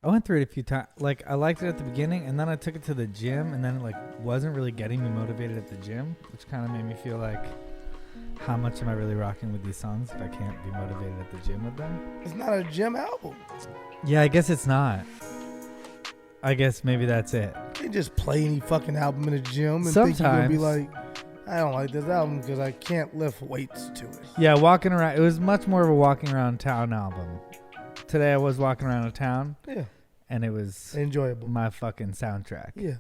I went through it a few times. Like, I liked it at the beginning, and then I took it to the gym, and then it, like, wasn't really getting me motivated at the gym, which kind of made me feel like, how much am I really rocking with these songs if I can't be motivated at the gym with them? It's not a gym album. Yeah, I guess it's not. I guess maybe that's it. You just play any fucking album in a gym and Sometimes. think you're going to be like, I don't like this album because I can't lift weights to it. Yeah, walking around. It was much more of a walking around town album. Today I was walking around a town. Yeah. And it was enjoyable. My fucking soundtrack. Yeah.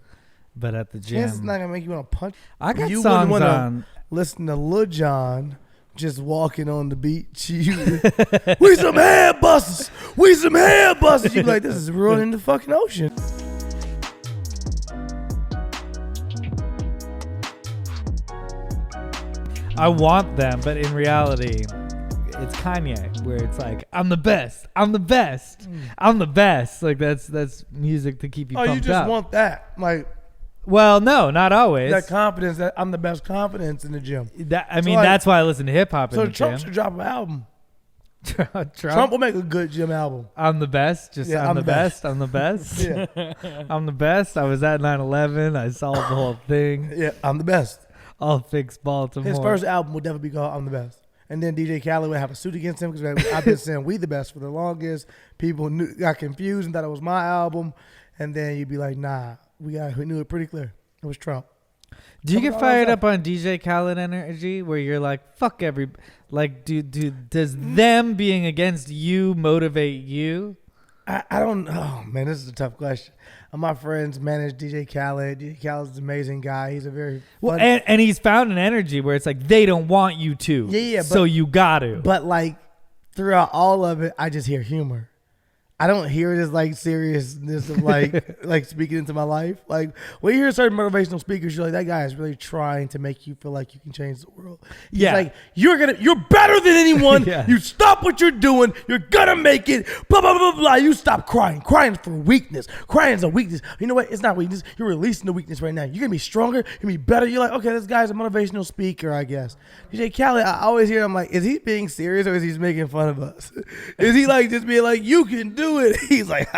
But at the gym. It's not going to make you want to punch. I got you songs wouldn't on. Want to listen to Lil Jon just walking on the beach. We some head busters. We some head busters. You be like, this is ruining the fucking ocean. I want them, but in reality, it's Kanye, where it's like, I'm the best. I'm the best. I'm the best. Like, that's music to keep you pumped up. Oh, you just want that. Like, well, no, not always. That confidence, that I'm the best confidence in the gym. That's why I listen to hip-hop in the gym. So Trump should drop an album. Trump will make a good gym album. I'm the best. I'm the best. I'm the best. Yeah. I'm the best. I was at 9/11. I solved the whole thing. Yeah, I'm the best. I'll fix Baltimore. His first album would definitely be called I'm the Best. And then DJ Khaled would have a suit against him because I've been saying we the best for the longest. People got confused and thought it was my album. And then you'd be like, nah, we knew it pretty clear. It was Trump. Do you get fired up on DJ Khaled energy where you're like, fuck does them being against you motivate you? I don't know, man. This is a tough question. My friends manage DJ Khaled. DJ Khaled's an amazing guy. He's a very well, and he's found an energy where it's like they don't want you to. Yeah. So you got to. But like throughout all of it, I just hear humor. I don't hear it as like seriousness of like like speaking into my life. Like when you hear certain motivational speakers, you're like, that guy is really trying to make you feel like you can change the world. He's like, you're better than anyone. Yeah. You stop what you're doing. You're gonna make it. Blah blah blah blah. You stop crying. Crying for weakness. Crying is a weakness. You know what? It's not weakness. You're releasing the weakness right now. You're gonna be stronger. You're gonna be better. You're like, okay, this guy's a motivational speaker, I guess. DJ Khaled, I always hear him like, is he being serious or is he just making fun of us? Is he like just being like, you can do it? He's like,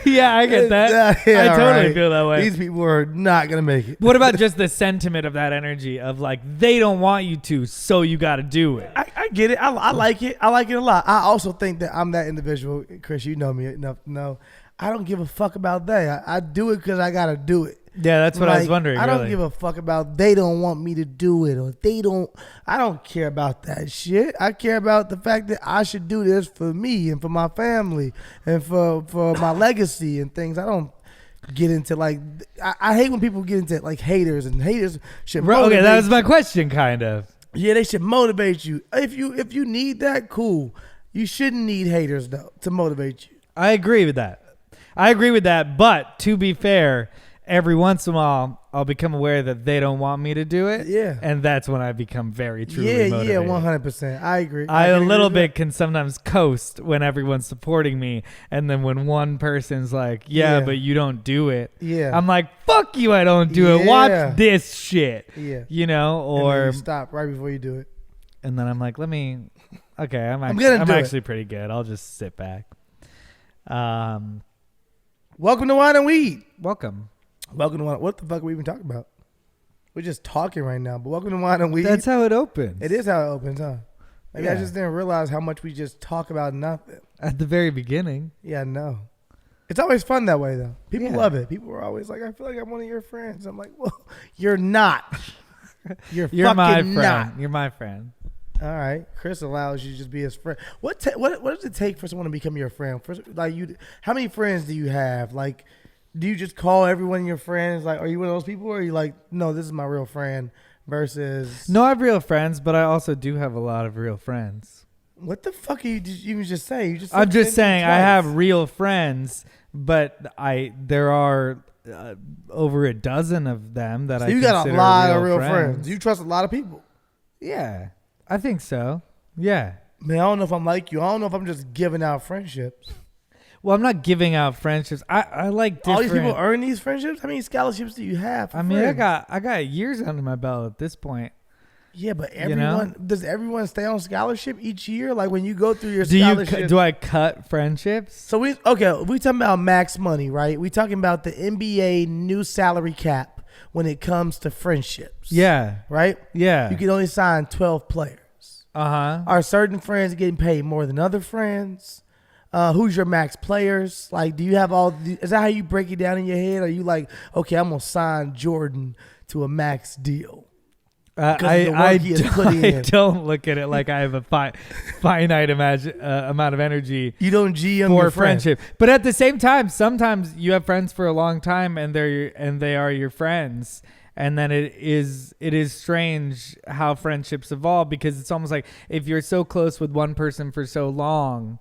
yeah, I get that. I totally feel that way. These people are not gonna make it. What about just the sentiment of that energy of like they don't want you to, so you got to do it? I get it. I like it. I like it a lot. I also think that I'm that individual. Chris, you know me enough to know I don't give a fuck about that. I do it because I gotta do it. Yeah, that's what I was wondering. I don't give a fuck about they don't want me to do it or I don't care about that shit. I care about the fact that I should do this for me and for my family and for my legacy and things. I don't get into like, I hate when people get into like haters should motivate. Okay, that was my question kind of. Yeah, they should motivate you. If you need that, cool. You shouldn't need haters though to motivate you. I agree with that. But to be fair, every once in a while, I'll become aware that they don't want me to do it. Yeah. And that's when I become very, truly motivated. Yeah, 100%. I agree. I a little bit can sometimes coast when everyone's supporting me. And then when one person's like, yeah, but you don't do it. Yeah. I'm like, fuck you, I don't do it. Watch this shit. Yeah. You know, or. And then you stop right before you do it. And then I'm like, I'm actually pretty good. I'll just sit back. Welcome to Wine and Weed. Welcome to Wine. What the fuck are we even talking about? We're just talking right now, but welcome to Wine and Weed. That's how it opens. It is how it opens, huh? Maybe I just didn't realize how much we just talk about nothing. At the very beginning. Yeah, I know. It's always fun that way, though. People love it. People are always like, I feel like I'm one of your friends. I'm like, well, you're not. You're my friend. not. You're my friend. All right, Chris allows you to just be his friend. What does it take for someone to become your friend? How many friends do you have? Like, do you just call everyone your friends? Like, are you one of those people, or are you like, no, this is my real friend? Versus, no, I have real friends, but I also do have a lot of real friends. What the fuck are you just saying? I'm just saying I have real friends, but there are over a dozen of them that I consider real friends. So you got a lot of real friends. You trust a lot of people. Yeah. I think so. Yeah. Man, I don't know if I'm like you. I don't know if I'm just giving out friendships. Well, I'm not giving out friendships. I like different. All these people earn these friendships? How many scholarships do you have? I mean, I got years under my belt at this point. Yeah, but does everyone stay on scholarship each year? Like when you go through your scholarship. Do I cut friendships? So we talking about max money, right? We talking about the NBA new salary cap when it comes to friendships. Yeah. Right? Yeah. You can only sign 12 players. Uh-huh. Are certain friends getting paid more than other friends? Who's your max players? Like, do you have is that how you break it down in your head? Are you like, okay, I'm going to sign Jordan to a max deal? I don't look at it like I have a finite amount of energy. You don't GM for your friendship, but at the same time, sometimes you have friends for a long time, and they are your friends, and then it is strange how friendships evolve, because it's almost like if you're so close with one person for so long.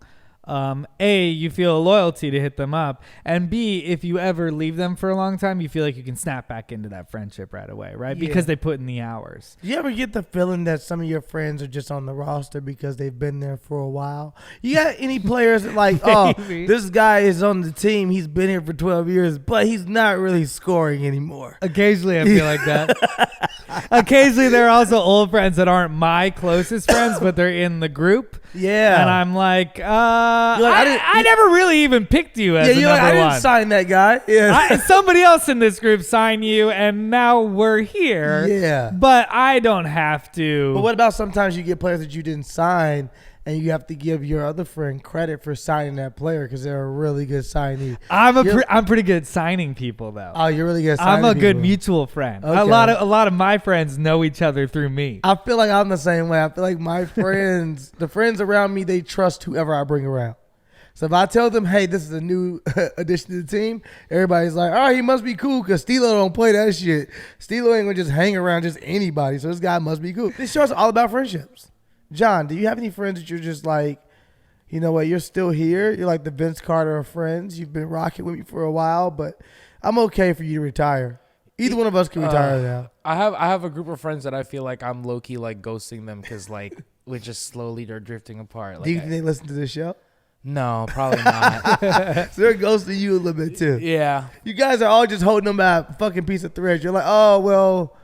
A, you feel a loyalty to hit them up, and B, if you ever leave them for a long time, you feel like you can snap back into that friendship right away, right? Yeah. Because they put in the hours. Do you ever get the feeling that some of your friends are just on the roster because they've been there for a while? You got any players that like, oh, this guy is on the team, he's been here for 12 years, but he's not really scoring anymore? Occasionally I feel like that. Occasionally there are also old friends that aren't my closest friends, but they're in the group. Yeah. And I'm like, I never really even picked you as a number one. I didn't sign that guy. Yeah. Somebody else in this group signed you, and now we're here. Yeah. But I don't have to. But what about sometimes you get players that you didn't sign, and you have to give your other friend credit for signing that player because they're a really good signee? I'm pretty good at signing people, though. Oh, you're really good at signing I'm a people. good mutual friend. Okay. A lot of my friends know each other through me. I feel like I'm the same way. I feel like my friends, the friends around me, they trust whoever I bring around. So if I tell them, hey, this is a new addition to the team, everybody's like, all right, he must be cool because Steelo don't play that shit. Steelo ain't going to just hang around just anybody, so this guy must be cool. This show's all about friendships. John, do you have any friends that you're just like, you know what, you're still here? You're like the Vince Carter of friends. You've been rocking with me for a while, but I'm okay for you to retire. Either one of us can retire now. I have a group of friends that I feel like I'm low-key like ghosting them because like we're just slowly they're drifting apart. Like, do you think they listen to this show? No, probably not. So they're ghosting you a little bit too. Yeah. You guys are all just holding them by a fucking piece of thread. You're like, oh, well,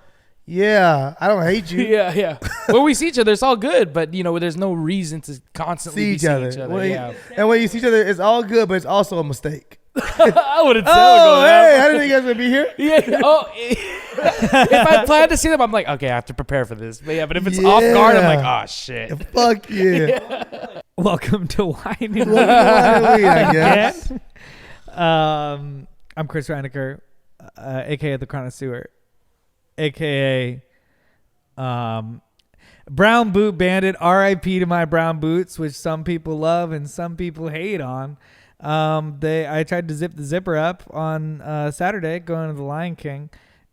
yeah, I don't hate you. Yeah. When we see each other, it's all good, but there's no reason to constantly see each other. Yeah. And when you see each other, it's all good, but it's also a mistake. I wouldn't tell oh, hey, I didn't think you guys would be here. Yeah. Oh, if I plan to see them, I'm like, okay, I have to prepare for this. But if it's off guard, I'm like, oh shit. Fuck yeah. Welcome to Wine and Weed, I guess. I'm Chris Reinecker, aka the Connoisseur, aka Brown Boot Bandit. R.I.P. to my brown boots, which some people love and some people hate on. I tried to zip the zipper up on Saturday going to the Lion King,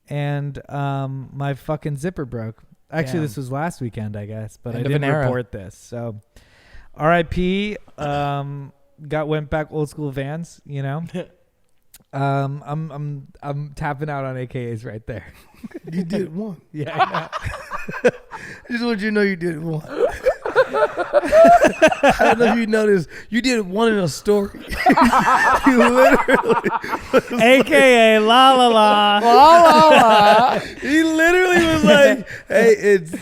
and my fucking zipper broke. Actually, This was last weekend, I guess, but I didn't report this. So, R.I.P. Went back old school Vans. I'm tapping out on AKAs right there. You did one. Yeah. I just want you to know you did one. I don't know if you noticed. You did one in a story. You literally AKA la la la. La la la. He literally was like, hey, it's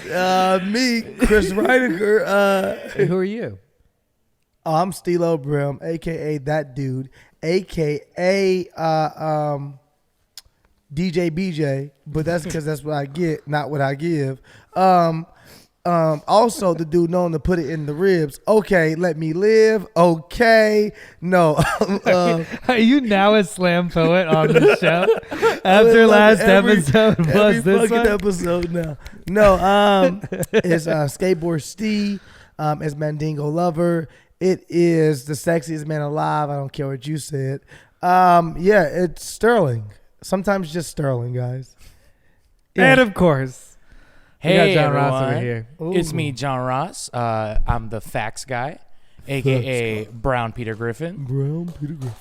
me, Chris Reinecker. Hey, who are you? Oh, I'm Steelo Brim, AKA that dude, AKA DJ BJ, but that's because that's what I get, not what I give. Also the dude known to put it in the ribs. Okay, let me live. Okay, no. Are you now a slam poet on the show after last episode? Every fucking episode now. No, it's Skateboard Steve. It's Mandingo Lover. It is the sexiest man alive. I don't care what you said. Yeah, it's Sterling. Sometimes just Sterling, guys. Yeah. And of course, hey, John everyone. Ros over here. It's me, John Ros. I'm the facts guy, aka Brown Peter Griffin.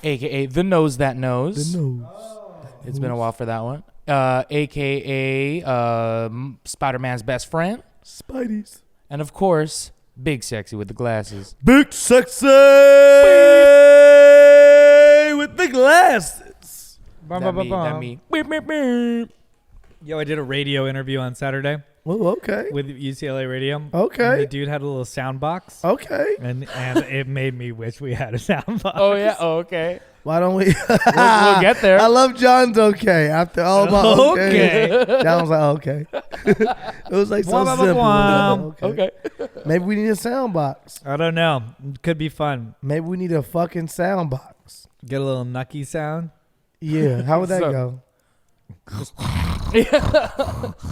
Aka the nose that knows. The nose. It's been a while for that one. Aka Spider-Man's best friend. Spidey's. And of course, Big Sexy with the glasses. Big Sexy with the glasses. That me. Yo, I did a radio interview on Saturday. Oh, okay. with UCLA radio. Okay. And the dude had a little sound box. Okay. And it made me wish we had a sound box. Oh yeah. Oh, okay. Why don't we? We'll get there. I love John's okay. After all my okay. Okay. John was like, okay. It was like so Wah, wah, wah, simple. wah. Okay. Maybe we need a sound box. I don't know. Could be fun. Maybe we need a fucking sound box. Get a little nucky sound. Yeah. How would that So- go?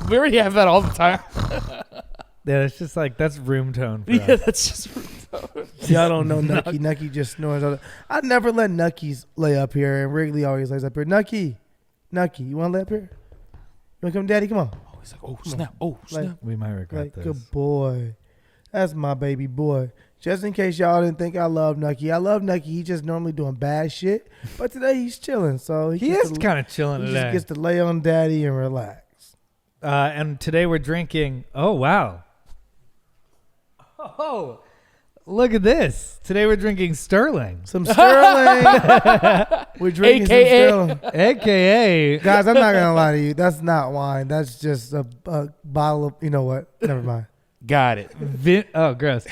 We already have that all the time. Yeah, it's just like that's room tone for Yeah, us. that's just. Y'all don't know Nucky. Nucky just snores. I never let Nuckies lay up here, and Wrigley always lays up here. Nucky, you want to lay up here? You want to come, Daddy? Come on. Oh, he's like, oh snap! Oh snap! Like, We might regret like this. good boy. That's my baby boy. Just in case y'all didn't think I love Nucky. I love Nucky. He's just normally doing bad shit, but today he's chilling. So He gets is to- kind of chilling He today. just gets to lay on Daddy and relax. And today we're drinking. Oh, wow. Oh, look at this. Today we're drinking Sterling, Some Sterling. We're drinking AKA. some Sterling. a.k.a. Guys, I'm not gonna lie to you. That's not wine. That's just a bottle of. You know what? Never mind. Got it. Gross.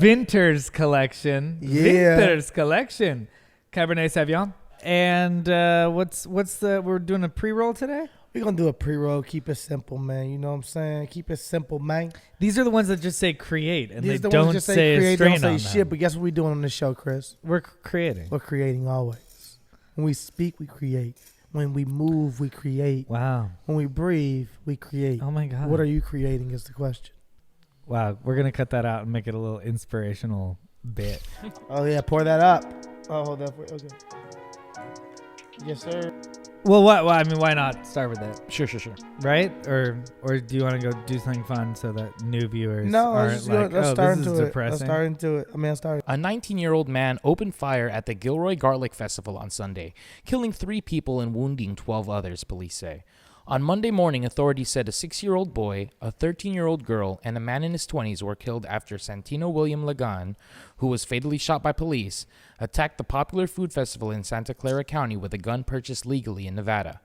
Vinters Collection. Yeah. Vinters Collection. Cabernet Sauvignon. And we're doing a pre-roll today? We're gonna do a pre-roll. Keep it simple, man. You know what I'm saying? Keep it simple, man. These are the ones that just say create, and These they are the ones don't that just say a create, strain don't say on shit. them. But guess what we're doing on the show, Chris? We're creating. We're creating always. When we speak, we create. When we move, we create. Wow. When we breathe, we create. Oh, my God. What are you creating is the question. Wow. We're going to cut that out and make it a little inspirational bit. Oh, yeah. Pour that up. Oh, hold that for you. Okay. Yes, sir. Well, what? Well, I mean, why not start with it, Sure. right? Or do you want to go do something fun so that new viewers No, aren't let's like, start this is into it. depressing? Let's start into it. I mean, I started. A 19-year-old man opened fire at the Gilroy Garlic Festival on Sunday, killing 3 people and wounding 12 others, police say. On Monday morning, authorities said a 6-year-old boy, a 13-year-old girl, and a man in his 20s were killed after Santino William Lagan, who was fatally shot by police, attacked the popular food festival in Santa Clara County with a gun purchased legally in Nevada.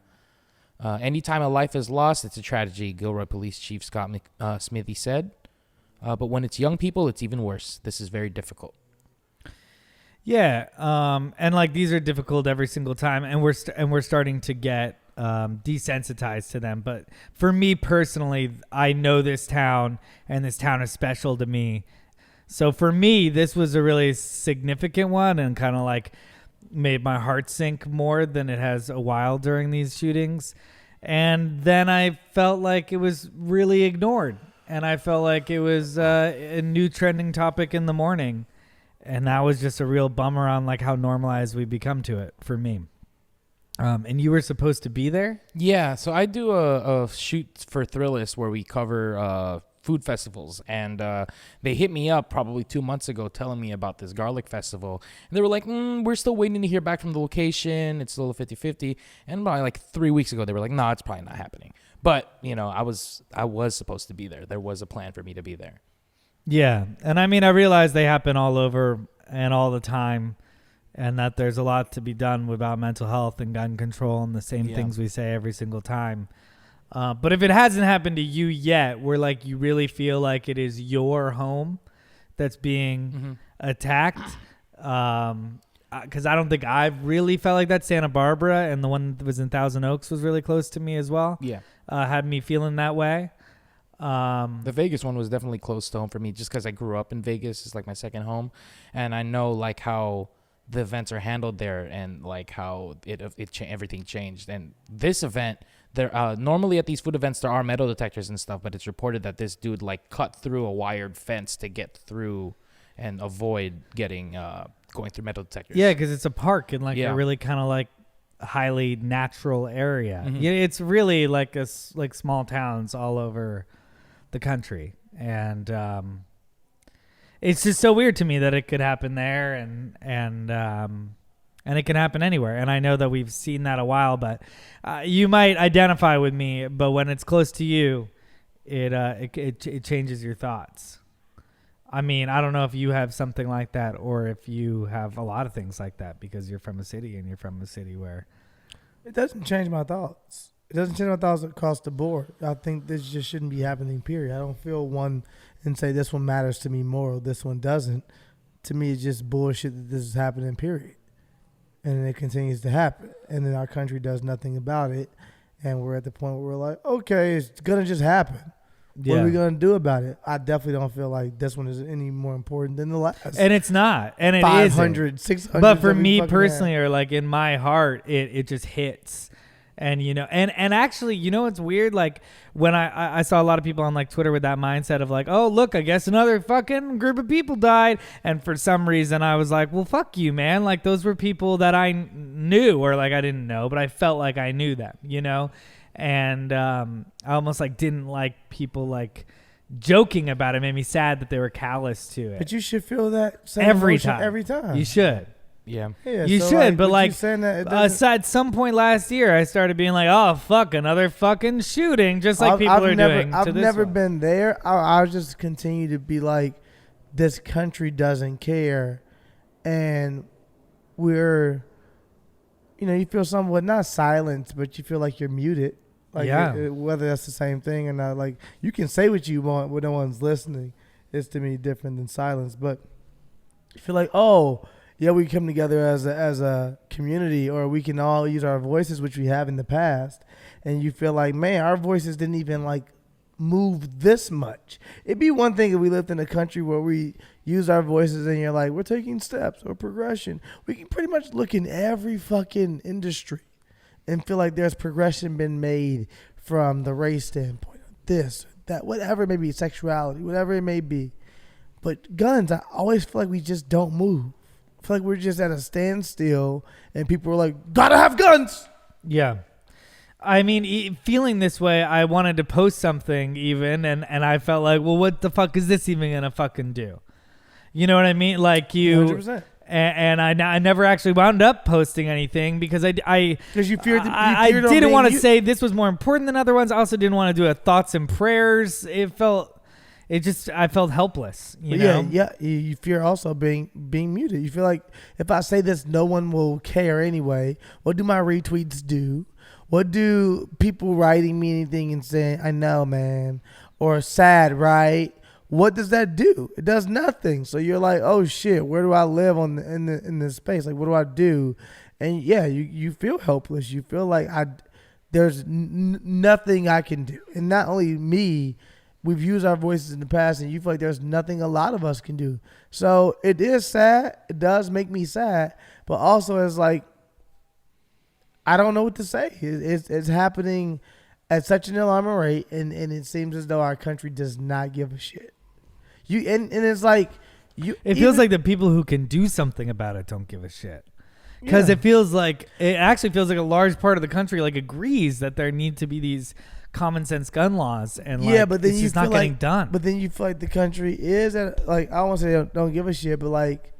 Anytime a life is lost, it's a tragedy, Gilroy Police Chief Scott Smithy said. But when it's young people, it's even worse. This is very difficult. Yeah, and like these are difficult every single time, and we're starting to get desensitized to them. But for me personally, I know this town, and this town is special to me. So for me, this was a really significant one, and kind of like made my heart sink more than it has a while during these shootings. And then I felt like it was really ignored, and I felt like it was a new trending topic in the morning. And that was just a real bummer on like how normalized we become to it for me. And you were supposed to be there? Yeah, so I do a shoot for Thrillist where we cover food festivals, and they hit me up probably 2 months ago telling me about this garlic festival, and they were like, we're still waiting to hear back from the location, it's still a 50-50, and probably like 3 weeks ago they were like, no, it's probably not happening. But you know, I was supposed to be there was a plan for me to be there. Yeah. And I mean, I realize they happen all over and all the time, and that there's a lot to be done about mental health and gun control and the same things we say every single time. But if it hasn't happened to you yet, where like you really feel like it is your home that's being attacked, because I don't think I've really felt like that. Santa Barbara and the one that was in Thousand Oaks was really close to me as well. Yeah. Had me feeling that way. The Vegas one was definitely close to home for me just because I grew up in Vegas. It's like my second home. And I know like how the events are handled there and like how everything changed. And this event, there normally at these food events, there are metal detectors and stuff, but it's reported that this dude like cut through a wired fence to get through and avoid getting going through metal detectors. Yeah, because it's a park in like a really kind of like highly natural area. Yeah, it's really like like small towns all over the country, and it's just so weird to me that it could happen there, and it can happen anywhere. And I know that we've seen that a while, but you might identify with me. But when it's close to you, it changes your thoughts. I mean, I don't know if you have something like that or if you have a lot of things like that because you're from a city and you're from a city where It doesn't change my thoughts. It doesn't change my thoughts across the board. I think this just shouldn't be happening, period. I don't feel one and say this one matters to me more or this one doesn't. To me, it's just bullshit that this is happening, period. And it continues to happen. And then our country does nothing about it. And we're at the point where we're like, okay, it's going to just happen. What are we going to do about it? I definitely don't feel like this one is any more important than the last. And it's not. And it 500, 600. But for me personally, or like in my heart, it just hits. And, you know, and actually, you know what's weird? Like, when I saw a lot of people on, like, Twitter with that mindset of, like, oh, look, I guess another fucking group of people died. And for some reason, I was like, well, fuck you, man. Like, those were people that I knew, or, like, I didn't know, but I felt like I knew them, you know? And I almost, like, didn't like people, like, joking about it. It made me sad that they were callous to it. But you should feel that same every emotion time. Every time. You should. Yeah. You so should, but like at some point last year, I started being like, "Oh fuck, another fucking shooting," just like people are doing. I've never been there. I'll just continue to be like, this country doesn't care, and we're, you know, you feel somewhat not silenced, but you feel like you're muted. Like, whether that's the same thing or not, like, you can say what you want when no one's listening. It's to me different than silence, but you feel like, oh. Yeah, we come together as a community, or we can all use our voices, which we have in the past, and you feel like, man, our voices didn't even like move this much. It'd be one thing if we lived in a country where we use our voices and you're like, we're taking steps or progression. We can pretty much look in every fucking industry and feel like there's progression been made from the race standpoint, this, that, whatever it may be, sexuality, whatever it may be. But guns, I always feel like we just don't move. I feel like we're just at a standstill, and people are like, gotta have guns. Yeah. I mean, feeling this way, I wanted to post something even, and I felt like, well, what the fuck is this even going to fucking do? You know what I mean? Like you... 100%. And I never actually wound up posting anything because because you feared I didn't want to say this was more important than other ones. I also didn't want to do a thoughts and prayers. I felt helpless. You know? Yeah. You fear also being muted. You feel like if I say this, no one will care anyway. What do my retweets do? What do people writing me anything and saying, I know, man, or sad, right? What does that do? It does nothing. So you're like, oh shit, where do I live in this space? Like, what do I do? And yeah, you feel helpless. You feel like there's nothing I can do. And not only me, we've used our voices in the past, and you feel like there's nothing a lot of us can do. So it is sad. It does make me sad, but also it's like, I don't know what to say. It's happening at such an alarming rate, and it seems as though our country does not give a shit. And it's like it feels like the people who can do something about it don't give a shit. Because it actually feels like a large part of the country like agrees that there need to be these common sense gun laws, and but then it's just not getting done. But then you feel like the country is at, like, I don't want to say don't give a shit, but like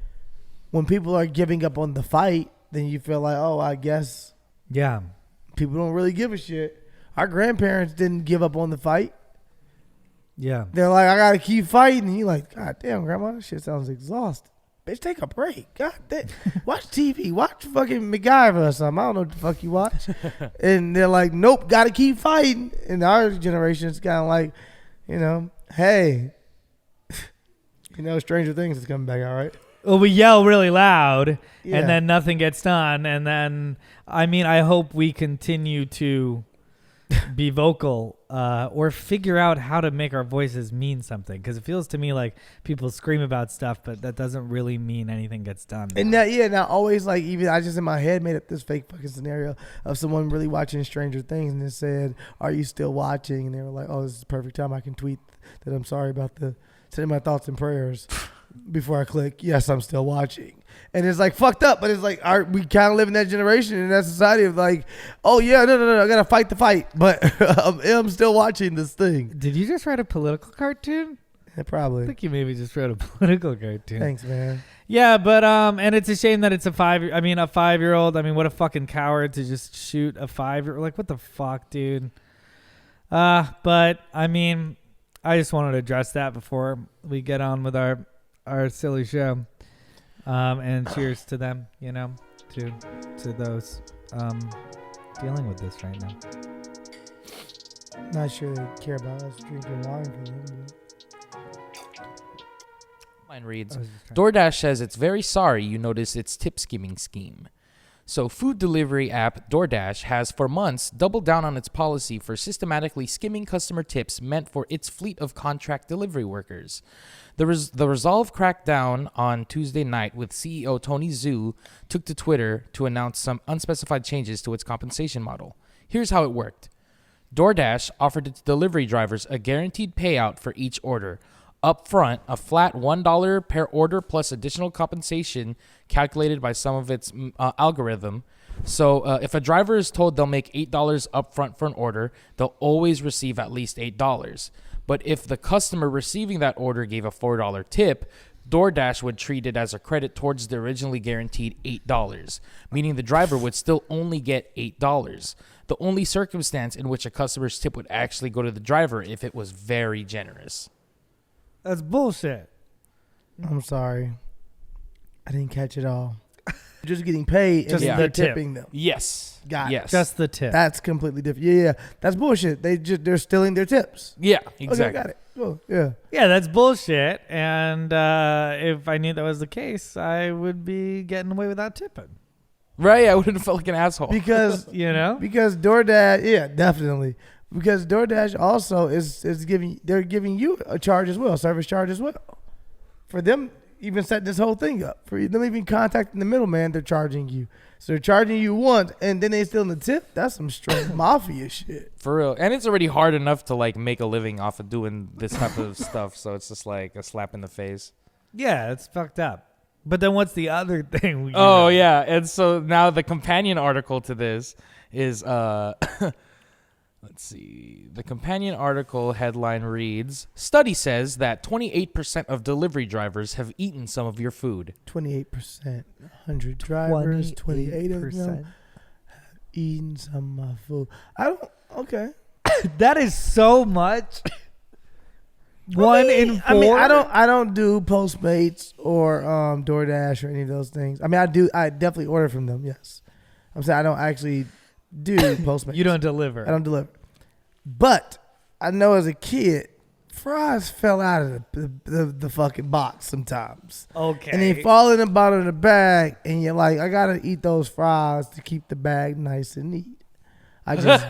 when people are giving up on the fight, then you feel like, oh, I guess people don't really give a shit. Our grandparents didn't give up on the fight. Yeah. They're like, I gotta keep fighting. And you're like, God damn, grandma, that shit sounds exhausting. Bitch, take a break. God damn. Watch TV. Watch fucking MacGyver or something. I don't know what the fuck you watch. And they're like, nope, gotta keep fighting. And our generation is kind of like, you know, hey, you know, Stranger Things is coming back, all right? Well, we yell really loud, and then nothing gets done. And then, I mean, I hope we continue to be vocal or figure out how to make our voices mean something, because it feels to me like people scream about stuff, but that doesn't really mean anything gets done. And now always, like, even I just in my head made up this fake fucking scenario of someone really watching Stranger Things, and it said, are you still watching? And they were like, oh, this is the perfect time I can tweet that I'm sorry about sending my thoughts and prayers before I click yes, I'm still watching. And it's like fucked up, but it's like we kind of live in that generation, in that society of like, oh yeah, no, I gotta fight the fight, but I'm still watching this thing. Did you just write a political cartoon? Yeah, probably. I think you maybe just wrote a political cartoon. Thanks, man. Yeah, but and it's a shame that it's a 5-year-old. I mean, what a fucking coward to just shoot a 5-year-old. Like, what the fuck, dude? But I mean, I just wanted to address that before we get on with our silly show. And cheers to them, you know, to those dealing with this right now. Not sure they care about us drinking wine for them. Mine reads, I was just trying- DoorDash says it's very sorry you noticed its tip skimming scheme. So food delivery app DoorDash has for months doubled down on its policy for systematically skimming customer tips meant for its fleet of contract delivery workers. The resolve crackdown on Tuesday night with CEO Tony Zhu took to Twitter to announce some unspecified changes to its compensation model. Here's how it worked. DoorDash offered its delivery drivers a guaranteed payout for each order. Up front, a flat $1 per order plus additional compensation calculated by some of its algorithm. So if a driver is told they'll make $8 up front for an order, they'll always receive at least $8. But if the customer receiving that order gave a $4 tip, DoorDash would treat it as a credit towards the originally guaranteed $8, meaning the driver would still only get $8. The only circumstance in which a customer's tip would actually go to the driver if it was very generous. That's bullshit. I'm sorry. I didn't catch it all. Just getting paid Just and the they're tip. tipping them. Yes. Got it. Yes. Just the tip. That's completely different. Yeah. That's bullshit. They're stealing their tips. Yeah, exactly. Okay, got it. Cool. Yeah. Yeah, that's bullshit. And if I knew that was the case, I would be getting away without tipping. Right? I wouldn't have felt like an asshole. Because because DoorDash, yeah, definitely. Because DoorDash also is giving you a charge as well, a service charge as well. For them even setting this whole thing up. For them even contacting the middleman, they're charging you. So they're charging you once and then they steal the tip. That's some straight mafia shit. For real. And it's already hard enough to like make a living off of doing this type of stuff. So it's just like a slap in the face. Yeah, it's fucked up. But then what's the other thing? Oh, yeah. And so now the companion article to this is, let's see. The companion article headline reads, Study says that 28% of delivery drivers have eaten some of your food. 28%. 100 drivers, 28 of them have eaten some of my food. Okay. That is so much. One in 4. I mean, I don't do Postmates or DoorDash or any of those things. I mean, I definitely order from them. Yes, I'm saying I don't actually do Postmates. You don't deliver. I don't deliver. But I know as a kid, fries fell out of the fucking box sometimes. Okay. And they fall in the bottom of the bag, and you're like, I gotta eat those fries to keep the bag nice and neat. I just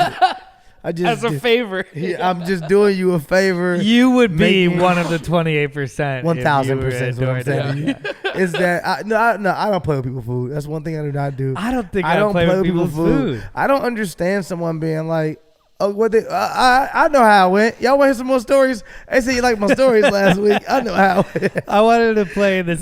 As a favor. Yeah, I'm just doing you a favor. You would be Making- one of the 28%. 1,000% is what I'm saying. Yeah. Is that I don't play with people's food. That's one thing I do not do. I don't think I play with people's food. I don't understand someone being like, oh, what they? I know how it went. Y'all want to hear some more stories? I said you liked my stories last week. I know how it went. I wanted to play the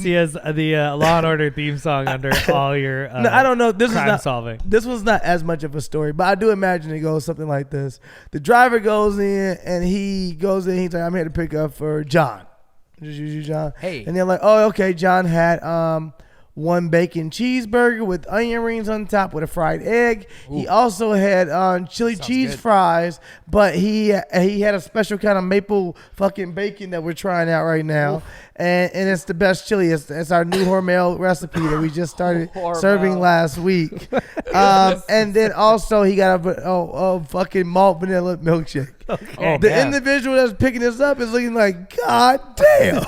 Law and Order theme song under all your No, I don't know. This is crime not solving. This was not as much of a story, but I do imagine it goes something like this. The driver goes in and he's like, I'm here to pick up for John. Just use you, John. Hey. And they're like, oh, okay. John had one bacon cheeseburger with onion rings on top with a fried egg. Ooh. He also had chili Sounds cheese good. fries, but he had a special kind of maple fucking bacon that we're trying out right now. And it's the best chili. It's our new Hormel recipe that we just started Hormel. serving last week. And then also he got a fucking malt vanilla milkshake. Okay. The man. individual that's picking this up is looking like, God damn,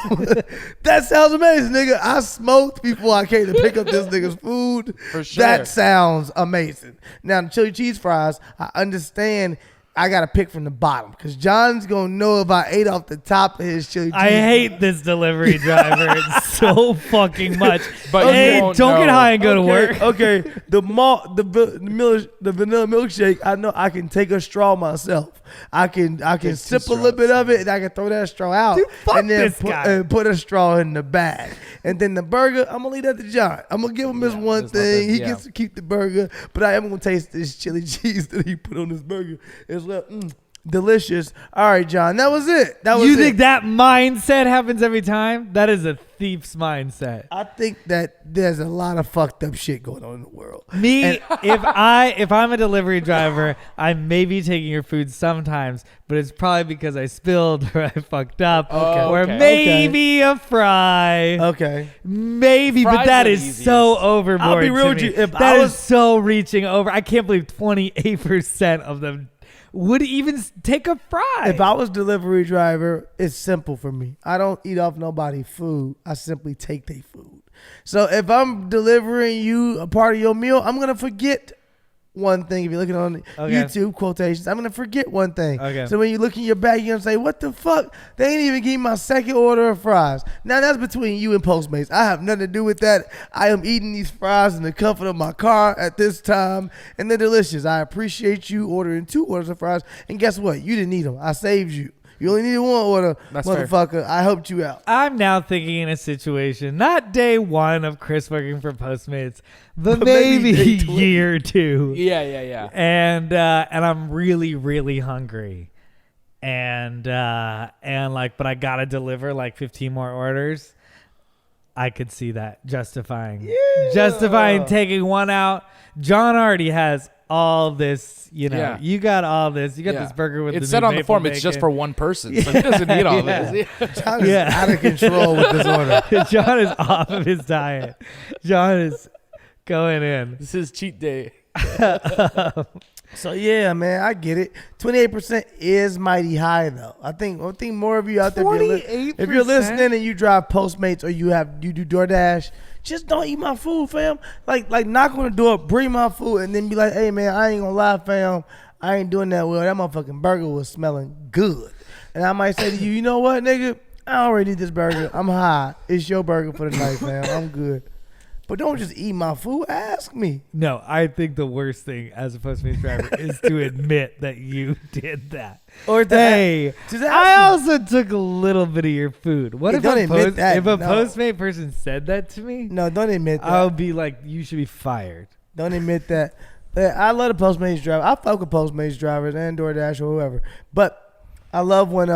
that sounds amazing, nigga. I smoked before I came to pick up this nigga's food. For sure. That sounds amazing. Now, the chili cheese fries, I understand I got to pick from the bottom because John's going to know if I ate off the top of his chili cheese. I hate this delivery driver so fucking much. But hey, you won't don't get know. high and go to work. Okay, the vanilla milkshake, I know I can take a straw myself. I can sip a little bit of it and I can throw that straw out. Dude, fuck and then this guy. put a straw in the bag. And then the burger, I'm gonna leave that to John. I'm gonna give him this one there's thing. nothing- He yeah. gets to keep the burger, but I am gonna taste this chili cheese that he put on his burger. It's like delicious. All right, John, that was it. You think that mindset happens every time? That is a thief's mindset. I think that there's a lot of fucked up shit going on in the world. Me, if I'm a delivery driver, I may be taking your food sometimes, but it's probably because I spilled or I fucked up, Okay. or Okay. maybe a fry, Okay. maybe. But Fries that are is the so easiest. overboard. I'll be real to with me. you. If That I is was- so reaching over. I can't believe 28% of them would even take a fry. If I was delivery driver, it's simple for me. I don't eat off nobody's food. I simply take their food. So if I'm delivering you a part of your meal, I'm going to forget one thing. If you're looking on YouTube quotations, I'm going to forget one thing. Okay. So when you look in your bag, you're going to say, what the fuck? They ain't even give me my second order of fries. Now that's between you and Postmates. I have nothing to do with that. I am eating these fries in the comfort of my car at this time, and they're delicious. I appreciate you ordering 2 orders of fries. And guess what? You didn't need them. I saved you. You only needed 1 order, That's motherfucker. fair. I helped you out. I'm now thinking in a situation, not day 1 of Chris working for Postmates, but maybe day 20. year 2. Yeah. And I'm really, really hungry. And like, but I gotta deliver like 15 more orders. I could see that justifying taking 1 out. John already has all this, Yeah. you got all this. You got this burger with it's the said new on the maple form it's just bacon. for 1 person, so he doesn't need all this. John is out of control with this order. John is off of his diet. John is going in. This is cheat day. So yeah, man, I get it. 28% is mighty high though. I think more of you out there, if you're listening and you drive Postmates or you do DoorDash, just don't eat my food, fam. Like knock on the door, bring my food, and then be like, hey man, I ain't gonna lie, fam, I ain't doing that well. That motherfucking burger was smelling good. And I might say to you, you know what, nigga? I already eat this burger. I'm high. It's your burger for the night, fam. I'm good. But don't just eat my food. Ask me. No, I think the worst thing as a Postmates driver is to admit that you did that. Or hey, just I ask also took a little bit of your food. What Yeah, if don't a, admit that, if a no. Postmate person said that to me? No, don't admit that. I'll be like, you should be fired. Don't admit that. I love the Postmates driver. I fuck with Postmates drivers and DoorDash or whoever. But I love when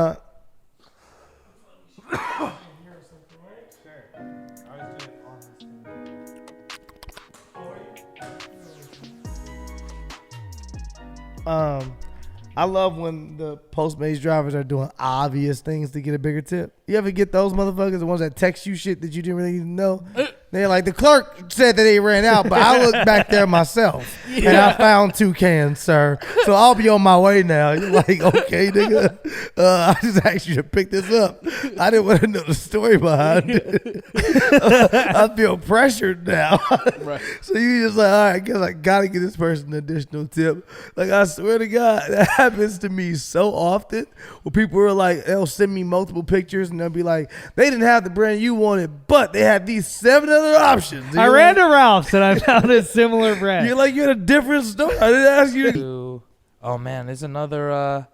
I love when the Postmates drivers are doing obvious things to get a bigger tip. You ever get those motherfuckers, the ones that text you shit that you didn't really even know? They're like, the clerk said that they ran out, but I looked back there myself and I found 2 cans, sir. So I'll be on my way now. You're like, okay, nigga. I just asked you to pick this up. I didn't want to know the story behind it. I feel pressured now. Right. So you just like, all right, I guess I got to give this person an additional tip. Like, I swear to God, that happens to me so often where people are like, they'll send me multiple pictures and they'll be like, they didn't have the brand you wanted, but they had these 7 other options. And I you're ran like, to Ralph's and I found a similar brand. You're like, you had a different store. I didn't ask you to. Oh man, there's another. I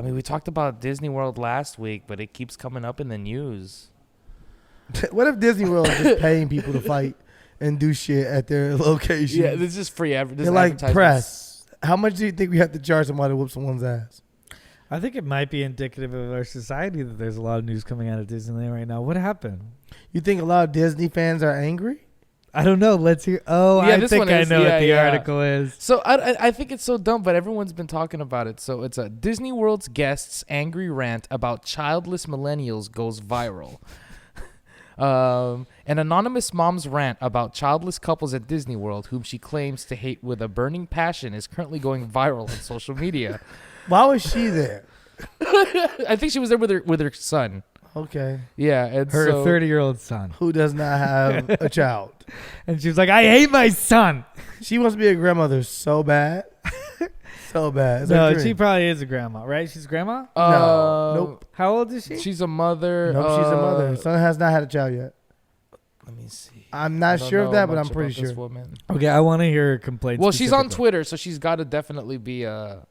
mean, we talked about Disney World last week, but it keeps coming up in the news. What if Disney World is just paying people to fight and do shit at their location? Yeah, this is free. They're like, press. How much do you think we have to charge somebody to whoop someone's ass? I think it might be indicative of our society that there's a lot of news coming out of Disneyland right now. What happened? You think a lot of Disney fans are angry? I don't know. Let's hear. Oh, Yeah, I this think one I is- know yeah, what the yeah. article is. So I think it's so dumb, but everyone's been talking about it. So it's a Disney World's guests' angry rant about childless millennials goes viral. An anonymous mom's rant about childless couples at Disney World, whom she claims to hate with a burning passion, is currently going viral on social media. Why was she there? I think she was there with her son. Okay. Yeah, and Her so, 30-year-old son. Who does not have a child? And she was like, I hate my son. She wants to be a grandmother so bad. So bad. It's her No, dream. she probably is a grandma, right? She's a grandma? No. Nope. How old is she? She's a mother. Nope, she's a mother. Her son has not had a child yet. Let me see. I'm I not don't sure of know that, but much I'm pretty about this sure. woman. Okay, I want to hear her complaints. Well, she's on specifically. Twitter, so she's got to definitely be a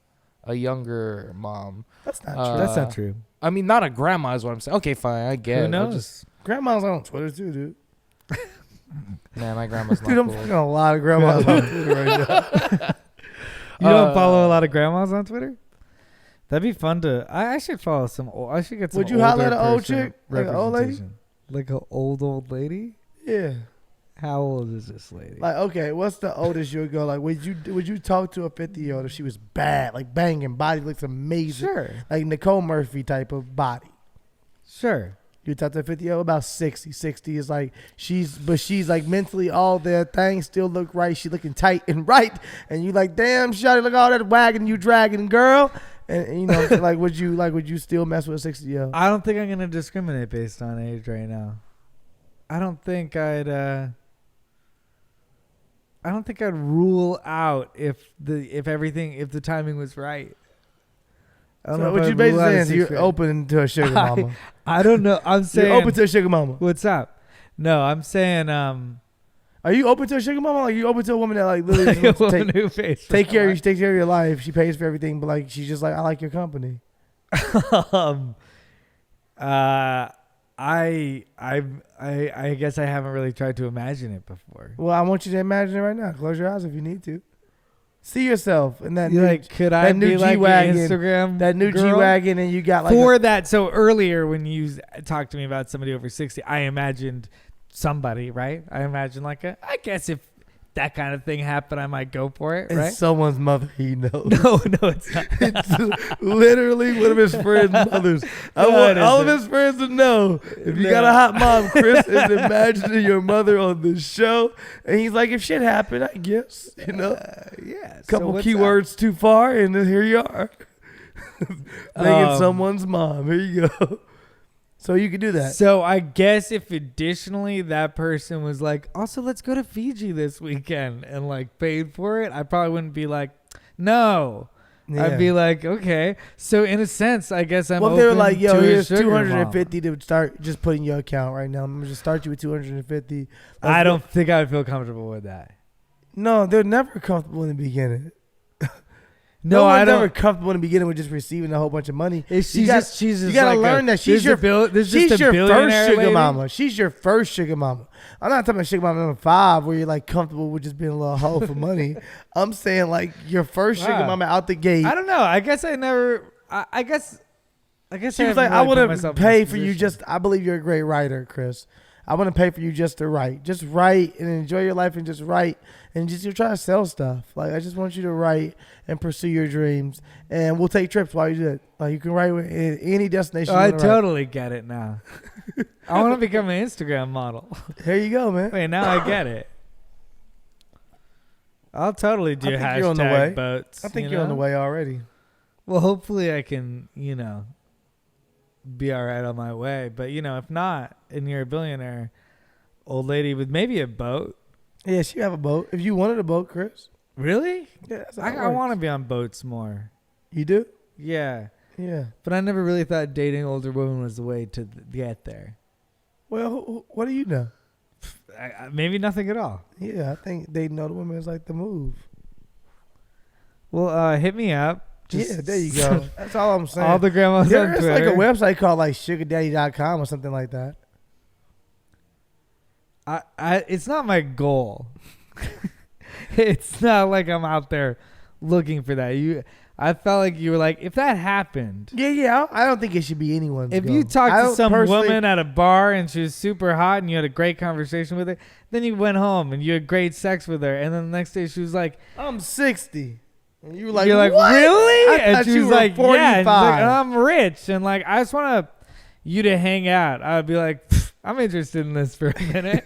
younger mom. That's not true. That's not true. I mean, not a grandma is what I'm saying. Okay, fine, I get Who it. knows? Grandma's on Twitter too, dude. Man, my grandma's not Dude, I'm cool. fucking a lot of grandmas on Twitter right now. You don't follow a lot of grandmas on Twitter? That'd be fun to. I should follow some. I should get some. Would you holler older at an old person chick? Like an old lady? representation. Like an old lady? Yeah. How old is this lady? Like, okay, what's the oldest you would go? Like, would you talk to a 50-year-old if she was bad, like banging, body looks amazing, Sure. like Nicole Murphy type of body? Sure. You talk to a 50-year-old about 60. 60 is like she's like mentally all their things still look right. She looking tight and right, and you like, damn, shawty, look at all that wagging you dragging, girl. And you know, like, would you still mess with a 60-year-old? I don't think I'm gonna discriminate based on age right now. I don't think I'd rule out if the timing was right. I don't know what if you I'd basically rule out a saying is you're 60-year-old. open to a sugar mama. I don't know. I'm saying You're open to a sugar mama. What's up? No, I'm saying Are you open to a sugar mama? Like, you open to a woman that like literally just wants to take care of you, she takes care of your life, she pays for everything, but like she's just like, I like your company. I guess I haven't really tried to imagine it before. Well, I want you to imagine it right now. Close your eyes if you need to. See yourself in that You're new, like, could that I new be like G-Wagon, an Instagram that new girl? G-Wagon, and you got like for that. So earlier when you talked to me about somebody over 60, I imagined somebody, right? I imagined like I guess if that kind of thing happened, I might go for it, right? It's someone's mother he knows. No, it's not. It's literally one of his friends' mothers. I want all of his friends to know, if you got a hot mom, Chris is imagining your mother on the show. And he's like, if shit happened, I guess, you know. Yeah. Couple keywords too far, and then here you are. Thinking someone's mom. Here you go. So you could do that. So I guess if additionally that person was like, also let's go to Fiji this weekend and like paid for it, I probably wouldn't be like, no. Yeah. I'd be like, okay. So in a sense, I guess I'm Well, open they're like, yo, to a here's sugar 250 to start just putting your account right now. I'm gonna just start you with 250. I don't think I would feel comfortable with that. No, they're never comfortable in the beginning. No, one's I don't. never comfortable in the beginning with just receiving a whole bunch of money. She's you just gotta like learn that she's your she's your first sugar lady. mama. She's your first sugar mama. I'm not talking about sugar mama number 5 where you're like comfortable with just being a little hoe for money. I'm saying like your first sugar mama out the gate. I don't know. I guess I never. I guess she was like, I want to pay for you. Just, I believe you're a great writer, Chris. I want to pay for you just to write and enjoy your life and just write and just you try to sell stuff. Like, I just want you to write and pursue your dreams, and we'll take trips while you do it. Like, you can write with any destination. I totally get it now. I want to become an Instagram model. Here you go, man. Wait, now I get it. I'll totally do hashtag you're on the way. boats. I think you're on the way already. Well, hopefully I can, be all right on my way. But, if not, and you're a billionaire, old lady with maybe a boat. Yeah, she have a boat. If you wanted a boat, Chris. Really? Yeah, I want to be on boats more. You do? Yeah. Yeah. But I never really thought dating older women was the way to get there. Well, what do you know? Maybe nothing at all. Yeah, I think dating older women is like the move. Well, hit me up. Yeah, there you go. That's all I'm saying. All the grandmas on There's Twitter. like a website called like sugardaddy.com or something like that. It's not my goal. It's not like I'm out there looking for that. I felt like you were like, if that happened. Yeah. I don't think it should be anyone's If goal. you talked to some woman at a bar and she was super hot and you had a great conversation with her, then you went home and you had great sex with her, and then the next day she was like, I'm 60. And you were like, you're like, what? really? I And thought she you was were like, 45. yeah. And she's like, I'm rich. And like, I just want you to hang out. I would be like, I'm interested in this for a minute.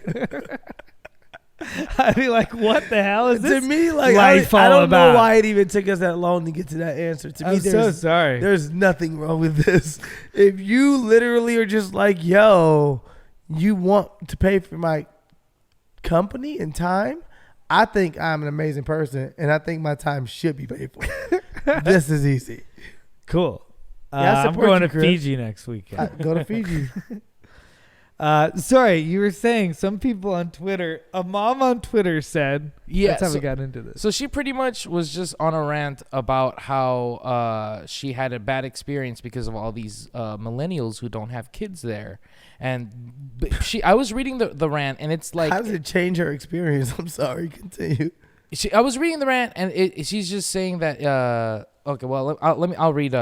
I'd be like, what the hell is this? To me, like, life I all don't about? know why it even took us that long to get to that answer. To me, I'm so sorry. There's nothing wrong with this. If you literally are just like, yo, you want to pay for my company and time, I think I'm an amazing person, and I think my time should be paid for. This is easy. Cool. Yeah, I'm going to Fiji next weekend. Go to Fiji. Sorry, you were saying some people on Twitter, a mom on Twitter said, Yeah, that's how we got into this. So she pretty much was just on a rant about how she had a bad experience because of all these millennials who don't have kids there. And I was reading the rant, and it's like, how does it change her experience? I'm sorry, continue. I was reading the rant, and she's just saying that. Okay, well, I'll read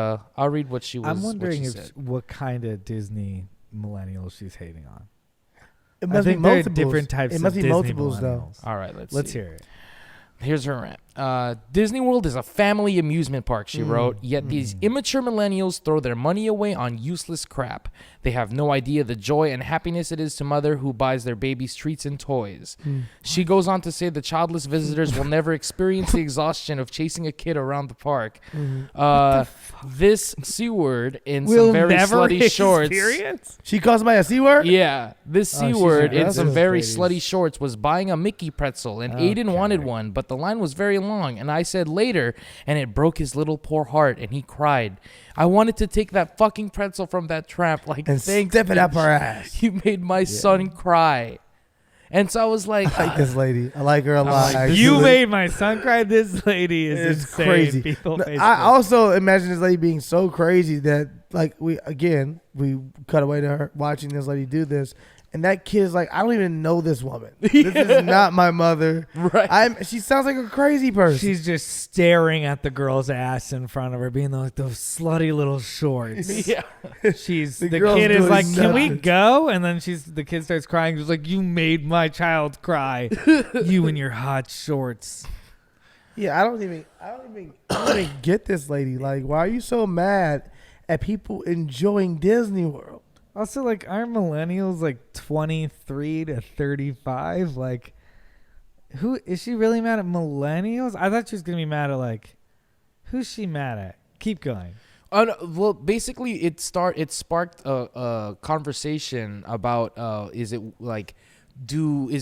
what she was. I'm wondering what she said. what kind of Disney millennials she's hating on. It must I think be there are multiples. different types It must of be Disney multiples, though. millennials. All right, let's Let's see. hear it. Here's her rant. Disney World is a family amusement park, she wrote, yet these immature millennials throw their money away on useless crap. They have no idea the joy and happiness it is to mother who buys their babies treats and toys. She goes on to say the childless visitors will never experience the exhaustion of chasing a kid around the park. This C word in some very slutty shorts. She calls my a C word? Yeah, this C word in some very ladies. slutty shorts was buying a Mickey pretzel, and Aiden wanted one, but the line was very long, and I said later, and it broke his little poor heart, and he cried. I wanted to take that fucking pretzel from that tramp, like, And thanks, step it up bitch. her ass. You made my son cry. And so I was like, I like this lady. I like her a lot. like, actually. You made my son cry. This lady is It's insane. crazy. People, No, Facebook. I also imagine this lady being so crazy that, like, we cut away to her watching this lady do this, and that kid is like, I don't even know this woman. This is not my mother. right. She sounds like a crazy person. She's just staring at the girl's ass in front of her, being like those slutty little shorts. Yeah. She's The the girl's kid is doing like, "Can we nothing." go?" And then the kid starts crying. She's like, "You made my child cry. You and your hot shorts." Yeah, I don't even get this lady. Like, why are you so mad at people enjoying Disney World? Also, like, aren't millennials like 23 to 35? Like, who is she really mad at millennials? I thought she was gonna be mad at, like, who's she mad at? Keep going. Well, basically, it sparked a conversation about is it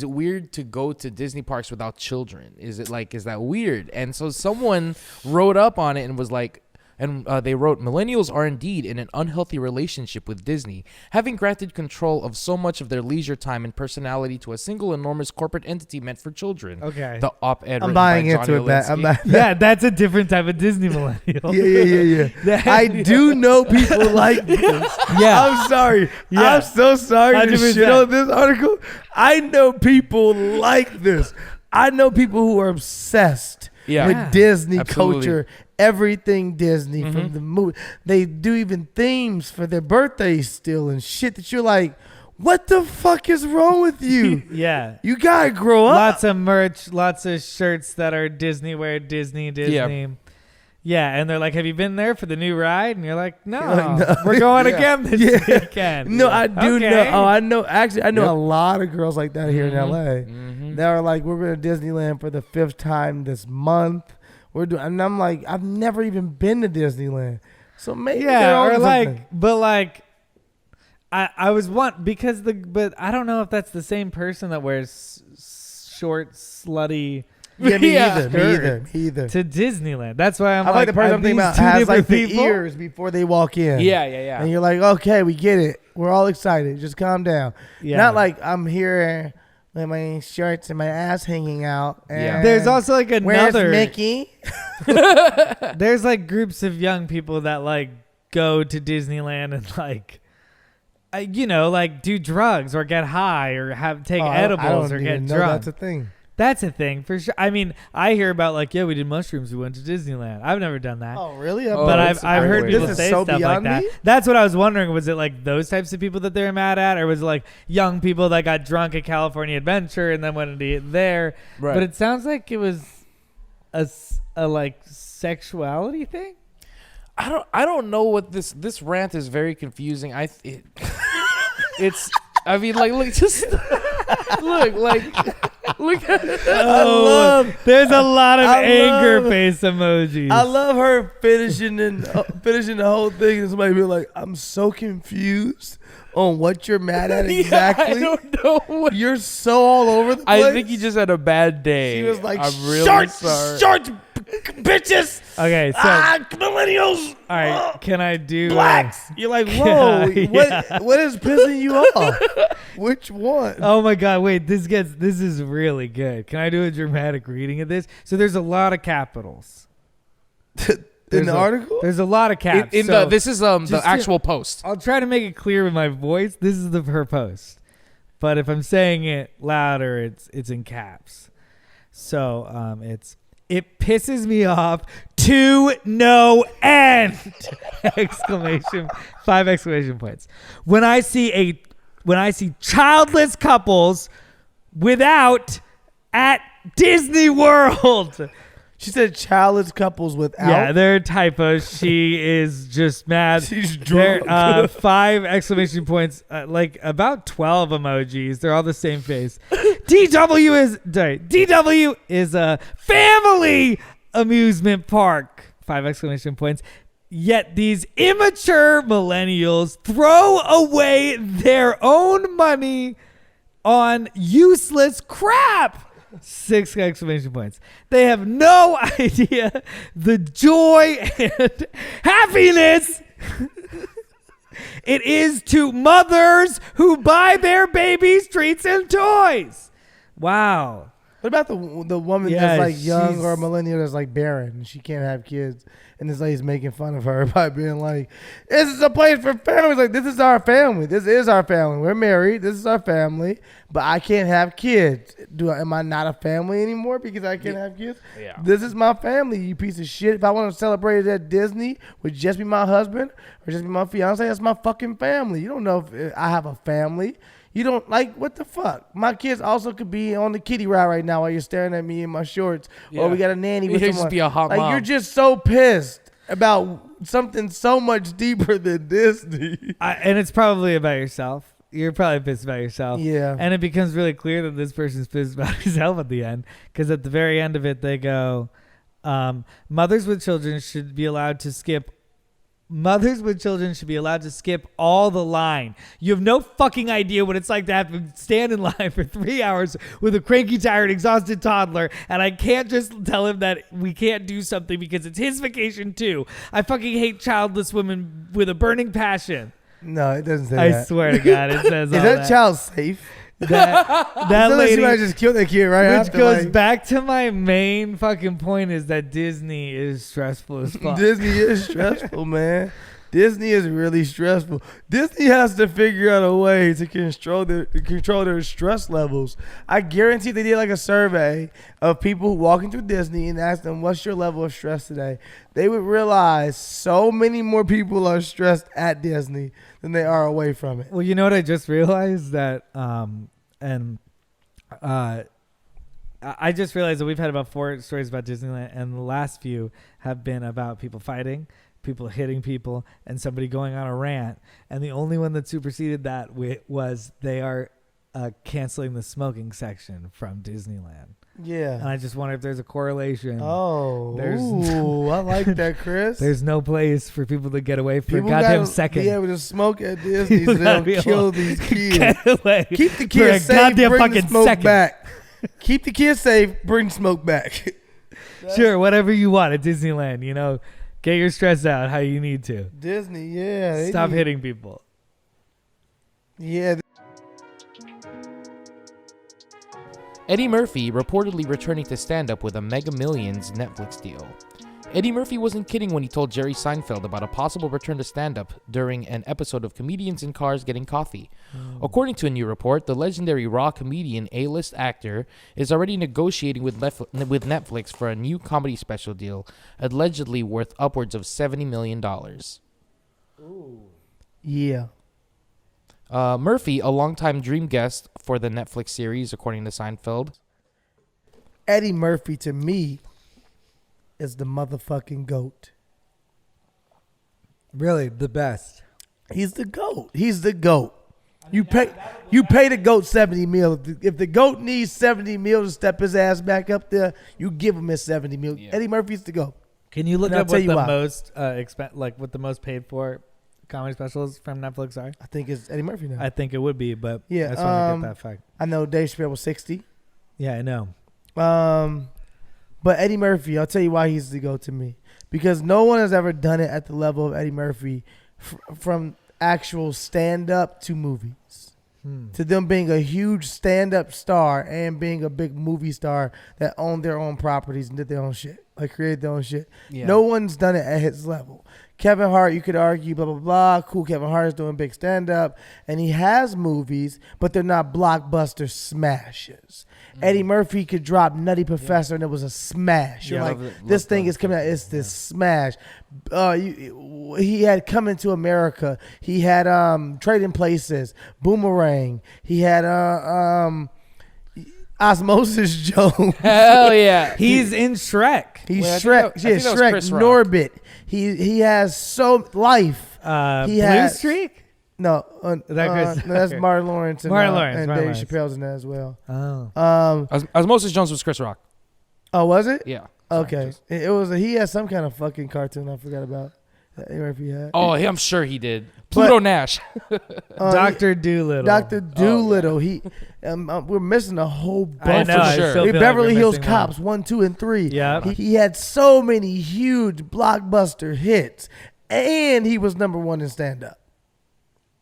weird to go to Disney parks without children? Is that weird? And so someone wrote up on it and was like, they wrote, millennials are indeed in an unhealthy relationship with Disney, having granted control of so much of their leisure time and personality to a single enormous corporate entity meant for children. Okay. The op-ed I'm written buying by into Johnny it. That Olinsky. Yeah, that's a different type of Disney millennial. Yeah. I do know people like this. Yeah. I'm sorry. Yeah. I'm so sorry to 100%. shit on this article. I know people like this. I know people who are obsessed Yeah. with Disney Absolutely. culture. Everything Disney from the movie. They do even themes for their birthdays still and shit that you're like, what the fuck is wrong with you? Yeah. You gotta grow up. Lots of merch, lots of shirts that are Disney wear, Disney. Yeah, and they're like, "Have you been there for the new ride?" And you're like, "No, No. we're going Yeah. again this weekend." No, I do Okay. know. Oh, I know. Actually, I know Yep. a lot of girls like that here in LA. Mhm. They are like, we're going to Disneyland for the 5th time this month. We're doing, and I'm like, I've never even been to Disneyland, so maybe they're Yeah, on or like, something. but like, I was but I don't know if that's the same person that wears short, slutty Yeah, me Yeah. either. Me either. to Disneyland. That's why I'm I like the person are I'm thinking these about two has like different the people? ears before they walk in. Yeah. And you're like, okay, we get it. We're all excited. Just calm down. Yeah. Not like I'm here with my shorts and my ass hanging out. And Yeah. There's also like where's another. Mickey? There's like groups of young people that like go to Disneyland and like, like do drugs or get high or take Oh, edibles I or don't get even know drunk. that's a thing. That's a thing for sure. I mean, I hear about like, yeah, we did mushrooms. We went to Disneyland. I've never done that. Oh, really? Oh, But that's I've a heard great people This is say so stuff like beyond that. me? That's what I was wondering. Was it like those types of people that they're mad at, or was it like young people that got drunk at California Adventure and then went to eat there? Right. But it sounds like it was a like sexuality thing. I don't know what this rant is very confusing. It's I mean like look just look at There's a lot of I anger love- face emojis. I love her finishing the whole thing and somebody be like, I'm so confused on what you're mad at exactly. Yeah, I don't know what. You're so all over the place. I think he just had a bad day. She was like, I'm really sorry. short bitches. Okay, so Millennials. all right, can I do Blacks. You're like, whoa. Yeah. What is pissing you off? Which one? Oh my God! Wait, this is really good. Can I do a dramatic reading of this? So there's a lot of capitals In the article? There's a lot of caps. This is the just actual post. I'll try to make it clear with my voice. This is her post, but if I'm saying it louder, it's in caps. So it pisses me off to no end! 5 exclamation points. When I see childless couples without at Disney World. She said childless couples without. Yeah, they're typos. She is just mad. She's drunk. 5 exclamation points, like about 12 emojis. They're all the same face. DW is a family amusement park. 5 exclamation points. Yet these immature millennials throw away their own money on useless crap. 6 exclamation points. They have no idea the joy and happiness it is to mothers who buy their babies treats and toys. Wow. What about the woman that's like young or a millennial that's like barren and she can't have kids, and this lady's making fun of her by being like, "This is a place for families. Like, this is our family. This is our family. We're married. This is our family, but I can't have kids. Am I not a family anymore because I can't have kids? Yeah. This is my family, you piece of shit. If I want to celebrate it at Disney with just be my husband or just be my fiance, that's my fucking family. You don't know if I have a family." You don't like, what the fuck? My kids also could be on the kiddie ride right now while you're staring at me in my shorts. Yeah. Or we got a nanny with You someone. just be a hot like, mom. you're just so pissed about something so much deeper than Disney. And it's probably about yourself. You're probably pissed about yourself. Yeah. And it becomes really clear that this person's pissed about himself at the end. Because at the very end of it, they go, mothers with children should be allowed to skip all the line. You have no fucking idea what it's like to have to stand in line for 3 hours with a cranky, tired, exhausted toddler, and I can't just tell him that we can't do something because it's his vacation too. I fucking hate childless women with a burning passion. No, it doesn't say I that. swear to God, it says Is all that that. child safe? That Lady lady, just killed that kid right which after. goes like, back to my main fucking point is that Disney is stressful as fuck. Disney is stressful, man. Disney is really stressful. Disney has to figure out a way to control their stress levels. I guarantee they did like a survey of people walking through Disney and asked them, "What's your level of stress today?" They would realize so many more people are stressed at Disney than they are away from it. Well, you know what I just realized that, I just realized that we've had about 4 stories about Disneyland, and the last few have been about people fighting, people hitting people, and somebody going on a rant. And the only one that superseded that was they are canceling the smoking section from Disneyland. And Yeah. I just wonder if there's a correlation. Oh, There's- I like that, Chris. There's no place for people to get away for People a goddamn gotta second. be able to smoke at Disney so People they gotta don't be kill able these to kids. get away Keep the for a kids safe, goddamn bring the fucking smoke second. back. Keep the kids safe, bring smoke back. Sure, whatever you want at Disneyland, you know, get your stress out how you need to. Disney, yeah. they Stop need- hitting people. Yeah. Eddie Murphy reportedly returning to stand-up with a Mega Millions Netflix deal. Eddie Murphy wasn't kidding when he told Jerry Seinfeld about a possible return to stand-up during an episode of Comedians in Cars Getting Coffee. According to a new report, the legendary Raw comedian A-list actor is already negotiating with Netflix for a new comedy special deal, allegedly worth upwards of $70 million. Yeah. Murphy, a longtime dream guest for the Netflix series, according to Seinfeld. Eddie Murphy, to me, is the motherfucking GOAT. Really, the best. He's the GOAT. He's the GOAT. You pay the GOAT 70 mil. If the GOAT needs 70 mil to step his ass back up there, you give him his 70 mil. Yeah. Eddie Murphy's the GOAT. Can you look And I'll up tell what you the why. most what the most paid for comedy specials from Netflix are? I think it's Eddie Murphy now. I think it would be, but Yeah, I just want to get that fact. I know Dave Chappelle was 60. Yeah, I know. But Eddie Murphy, I'll tell you why he's the GOAT to me. Because no one has ever done it at the level of Eddie Murphy from actual stand-up to movies. To them being a huge stand-up star and being a big movie star that owned their own properties and did their own shit. Like created their own shit. Yeah. No one's done it at his level. Kevin Hart, you could argue, blah, blah, blah. Cool, Kevin Hart is doing big stand-up. And he has movies, but they're not blockbuster smashes. Eddie Murphy could drop Nutty Professor and it was a smash. You're Yeah, like, love this that thing is coming out. It's this smash. He had Coming to America. He had Trading Places, Boomerang. He had I Osmosis Jones. Hell yeah. He's in Shrek. He's Wait, I think Shrek. that- Yeah, I think that was Shrek. Chris Rock. Norbit. He has so life. He Blue has- Streak? No, Chris? no, that's Okay. Martin Lawrence and, Martin Lawrence, and Martin Dave Lawrence. Chappelle's in that as well. Oh. Osmosis Jones was Chris Rock. Oh, was it? Yeah. Sorry, Okay. just- It was. He had some kind of fucking cartoon I forgot about. That Eddie Murphy had. Oh, I'm sure he did. Pluto Nash. Dr. Doolittle. Dr. Doolittle. He. We're missing a whole bunch. I know. for I sure. still feel like Beverly we're Hills missing Cops one. 1, 2, and 3. Yeah. He had so many huge blockbuster hits, and he was number one in stand up.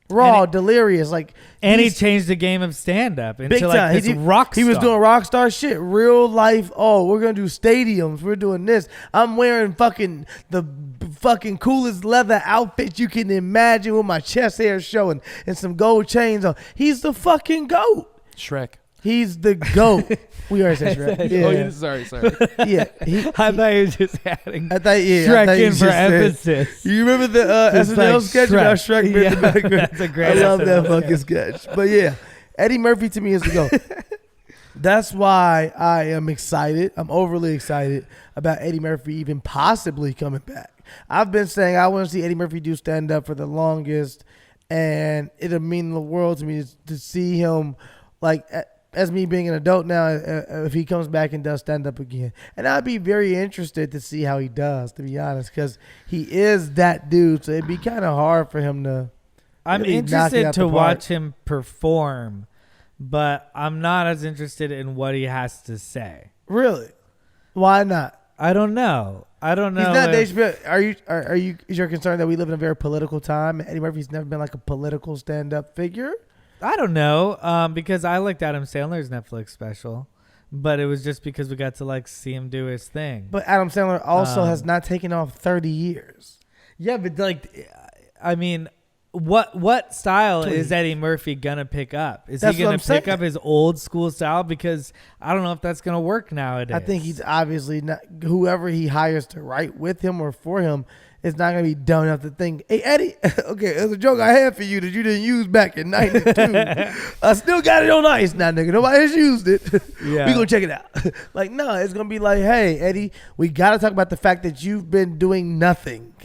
Raw, delirious, like, And he he's changed the game of stand-up into big like time. this rock He was star. doing rock star shit, real life. Oh, we're gonna do stadiums. We're doing this. I'm wearing fucking the fucking coolest leather outfit you can imagine with my chest hair showing and some gold chains on. He's the fucking GOAT. Shrek. He's the GOAT. We already said Shrek. Yeah, Oh, yeah, sorry. yeah. I thought you were just adding I thought, yeah, I Shrek thought you in for just said- emphasis. You remember the Just SNL like sketch Shrek. about Shrek being Yeah, the background? that's a great I love that SNL fucking sketch. But yeah, Eddie Murphy to me is the GOAT. That's why I am excited. I'm overly excited about Eddie Murphy even possibly coming back. I've been saying I want to see Eddie Murphy do stand up for the longest, and it'll mean the world to me to see him, like, as me being an adult now, if he comes back and does stand up again. And I'd be very interested to see how he does, to be honest, because he is that dude. So it'd be kind of hard for him to. I'm really knock it interested out to the park. watch him perform, but I'm not as interested in what he has to say. Really? Why not? I don't know. I don't know. He's not if- Dave Chappelle. Is your concern that we live in a very political time? Eddie Murphy's never been like a political stand-up figure. I don't know, because I liked Adam Sandler's Netflix special, but it was just because we got to like see him do his thing. But Adam Sandler also Um, has not taken off 30 years. Yeah, but like, I mean, what style Please. is Eddie Murphy gonna pick up? Is That's he what gonna I'm pick saying. up his old school style? Because I don't know if that's gonna work nowadays. I think he's obviously not. Whoever he hires to write with him or for him is not going to be dumb enough to think, hey, Eddie, okay, there's a joke I had for you that you didn't use back in 92. I still got it on ice now, nigga. Nobody has used it. Yeah. We going to check it out. Like, no, it's going to be like, hey, Eddie, we got to talk about the fact that you've been doing nothing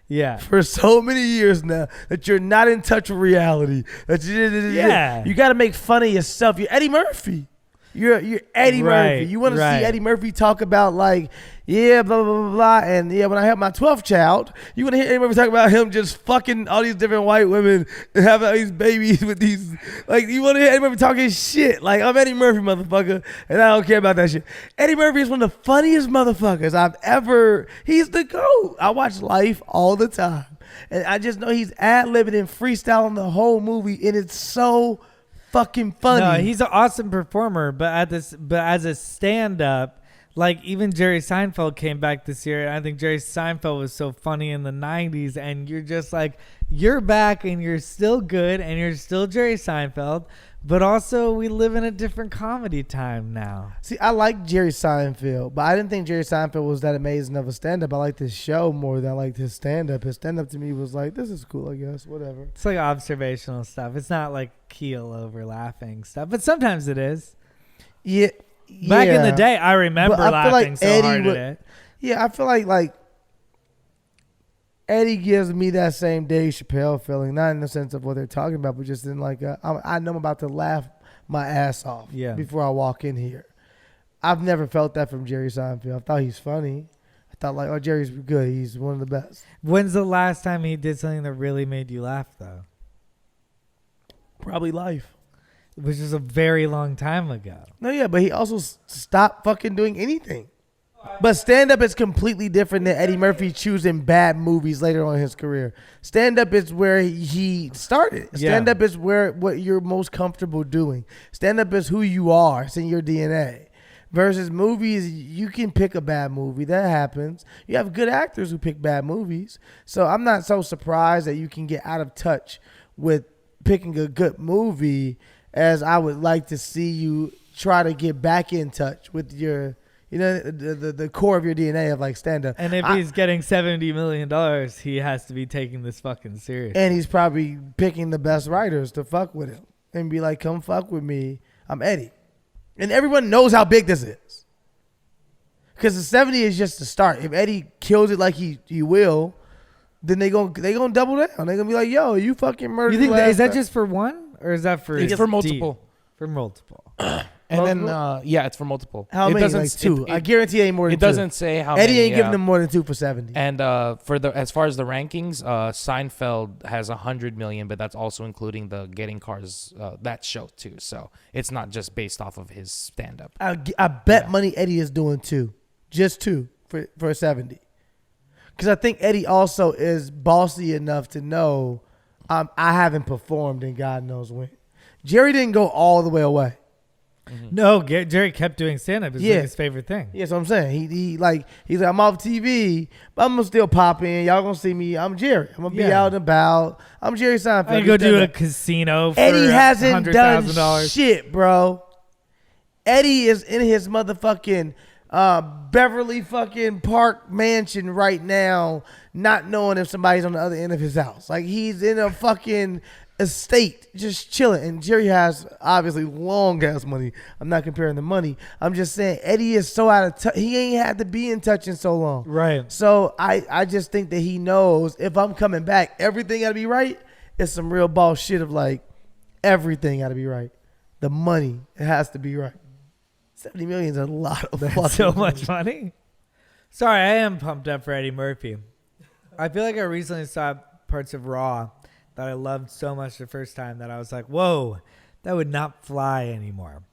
Yeah. for so many years now, that you're not in touch with reality. That Yeah. you got to make fun of yourself. You're Eddie Murphy. You're Eddie Right, Murphy. You want to right. see Eddie Murphy talk about, like, yeah, blah, blah, blah, blah. And yeah, when I had my 12th child, you want to hear Eddie Murphy talk about him just fucking all these different white women and having all these babies with these, like, you want to hear Eddie Murphy talking shit. Like, I'm Eddie Murphy, motherfucker, and I don't care about that shit. Eddie Murphy is one of the funniest motherfuckers I've ever, he's the GOAT. I watch Life all the time. And I just know he's ad-libbing and freestyling the whole movie, and it's so fucking funny. No, he's an awesome performer, but as a stand-up, like even Jerry Seinfeld came back this year, and I think Jerry Seinfeld was so funny in the '90s, and you're just like, you're back, and you're still good, and you're still Jerry Seinfeld, but also we live in a different comedy time now. See, I like Jerry Seinfeld, but I didn't think Jerry Seinfeld was that amazing of a stand-up. I liked his show more than I liked his stand-up. His stand-up to me was like, this is cool, I guess, whatever. It's like observational stuff. It's not like keel over laughing stuff, but sometimes it is. Yeah. Back in the yeah. day, I remember But I feel laughing like so Eddie hard would- at it. Yeah, I feel like Eddie gives me that same Dave Chappelle feeling, not in the sense of what they're talking about, but just in like, I know I'm about to laugh my ass off before I walk in here. I've never felt that from Jerry Seinfeld. I thought he's funny. I thought like, oh, Jerry's good. He's one of the best. When's the last time he did something that really made you laugh, though? Probably Life. Which is a very long time ago. No, yeah, but he also stopped fucking doing anything. But stand-up is completely different than Eddie Murphy choosing bad movies later on in his career. Stand-up is where he started. Yeah. Stand-up is what you're most comfortable doing. Stand-up is who you are. It's in your DNA. Versus movies, you can pick a bad movie. That happens. You have good actors who pick bad movies. So I'm not so surprised that you can get out of touch with picking a good movie, as I would like to see you try to get back in touch with your, you know, the core of your DNA of like stand up. And if he's getting $70 million, he has to be taking this fucking serious. And he's probably picking the best writers to fuck with him and be like, come fuck with me. I'm Eddie. And everyone knows how big this is. Because the 70 is just the start. If Eddie kills it like he will, then they gonna double down. They're gonna be like, yo, you fucking murdered. You think is that just for one, or is that for? It's for multiple. For multiple. And then it's for multiple. How many? Like 2. I guarantee it ain't more than 2. It doesn't say how Eddie many. ain't giving them more than 2 for 70. And as far as the rankings, Seinfeld has 100 million, but that's also including the Getting Cars that show too. So it's not just based off of his stand up. I bet money Eddie is doing 2, just 2 for 70. Because I think Eddie also is bossy enough to know I haven't performed in God knows when. Jerry didn't go all the way away. Mm-hmm. No, Jerry kept doing stand-up. It's like his favorite thing. Yeah, that's what I'm saying. He's like, I'm off TV, but I'm going to still pop in. Y'all going to see me. I'm Jerry. I'm going to be out and about. I'm Jerry Seinfeld. I go do a casino for Eddie hasn't done $100,000. shit, bro. Eddie is in his motherfucking Beverly fucking Park mansion right now, not knowing if somebody's on the other end of his house. Like, he's in a fucking estate just chilling. And Jerry has obviously long ass money. I'm not comparing the money. I'm just saying Eddie is so out of touch. He ain't had to be in touch in so long. Right. So I just think that he knows if I'm coming back, everything got to be right. It's some real ball shit of like everything got to be right. The money, it has to be right. 70 million is a lot of fucking so much money. Sorry, I am pumped up for Eddie Murphy. I feel like I recently saw parts of Raw that I loved so much the first time that I was like, whoa, that would not fly anymore.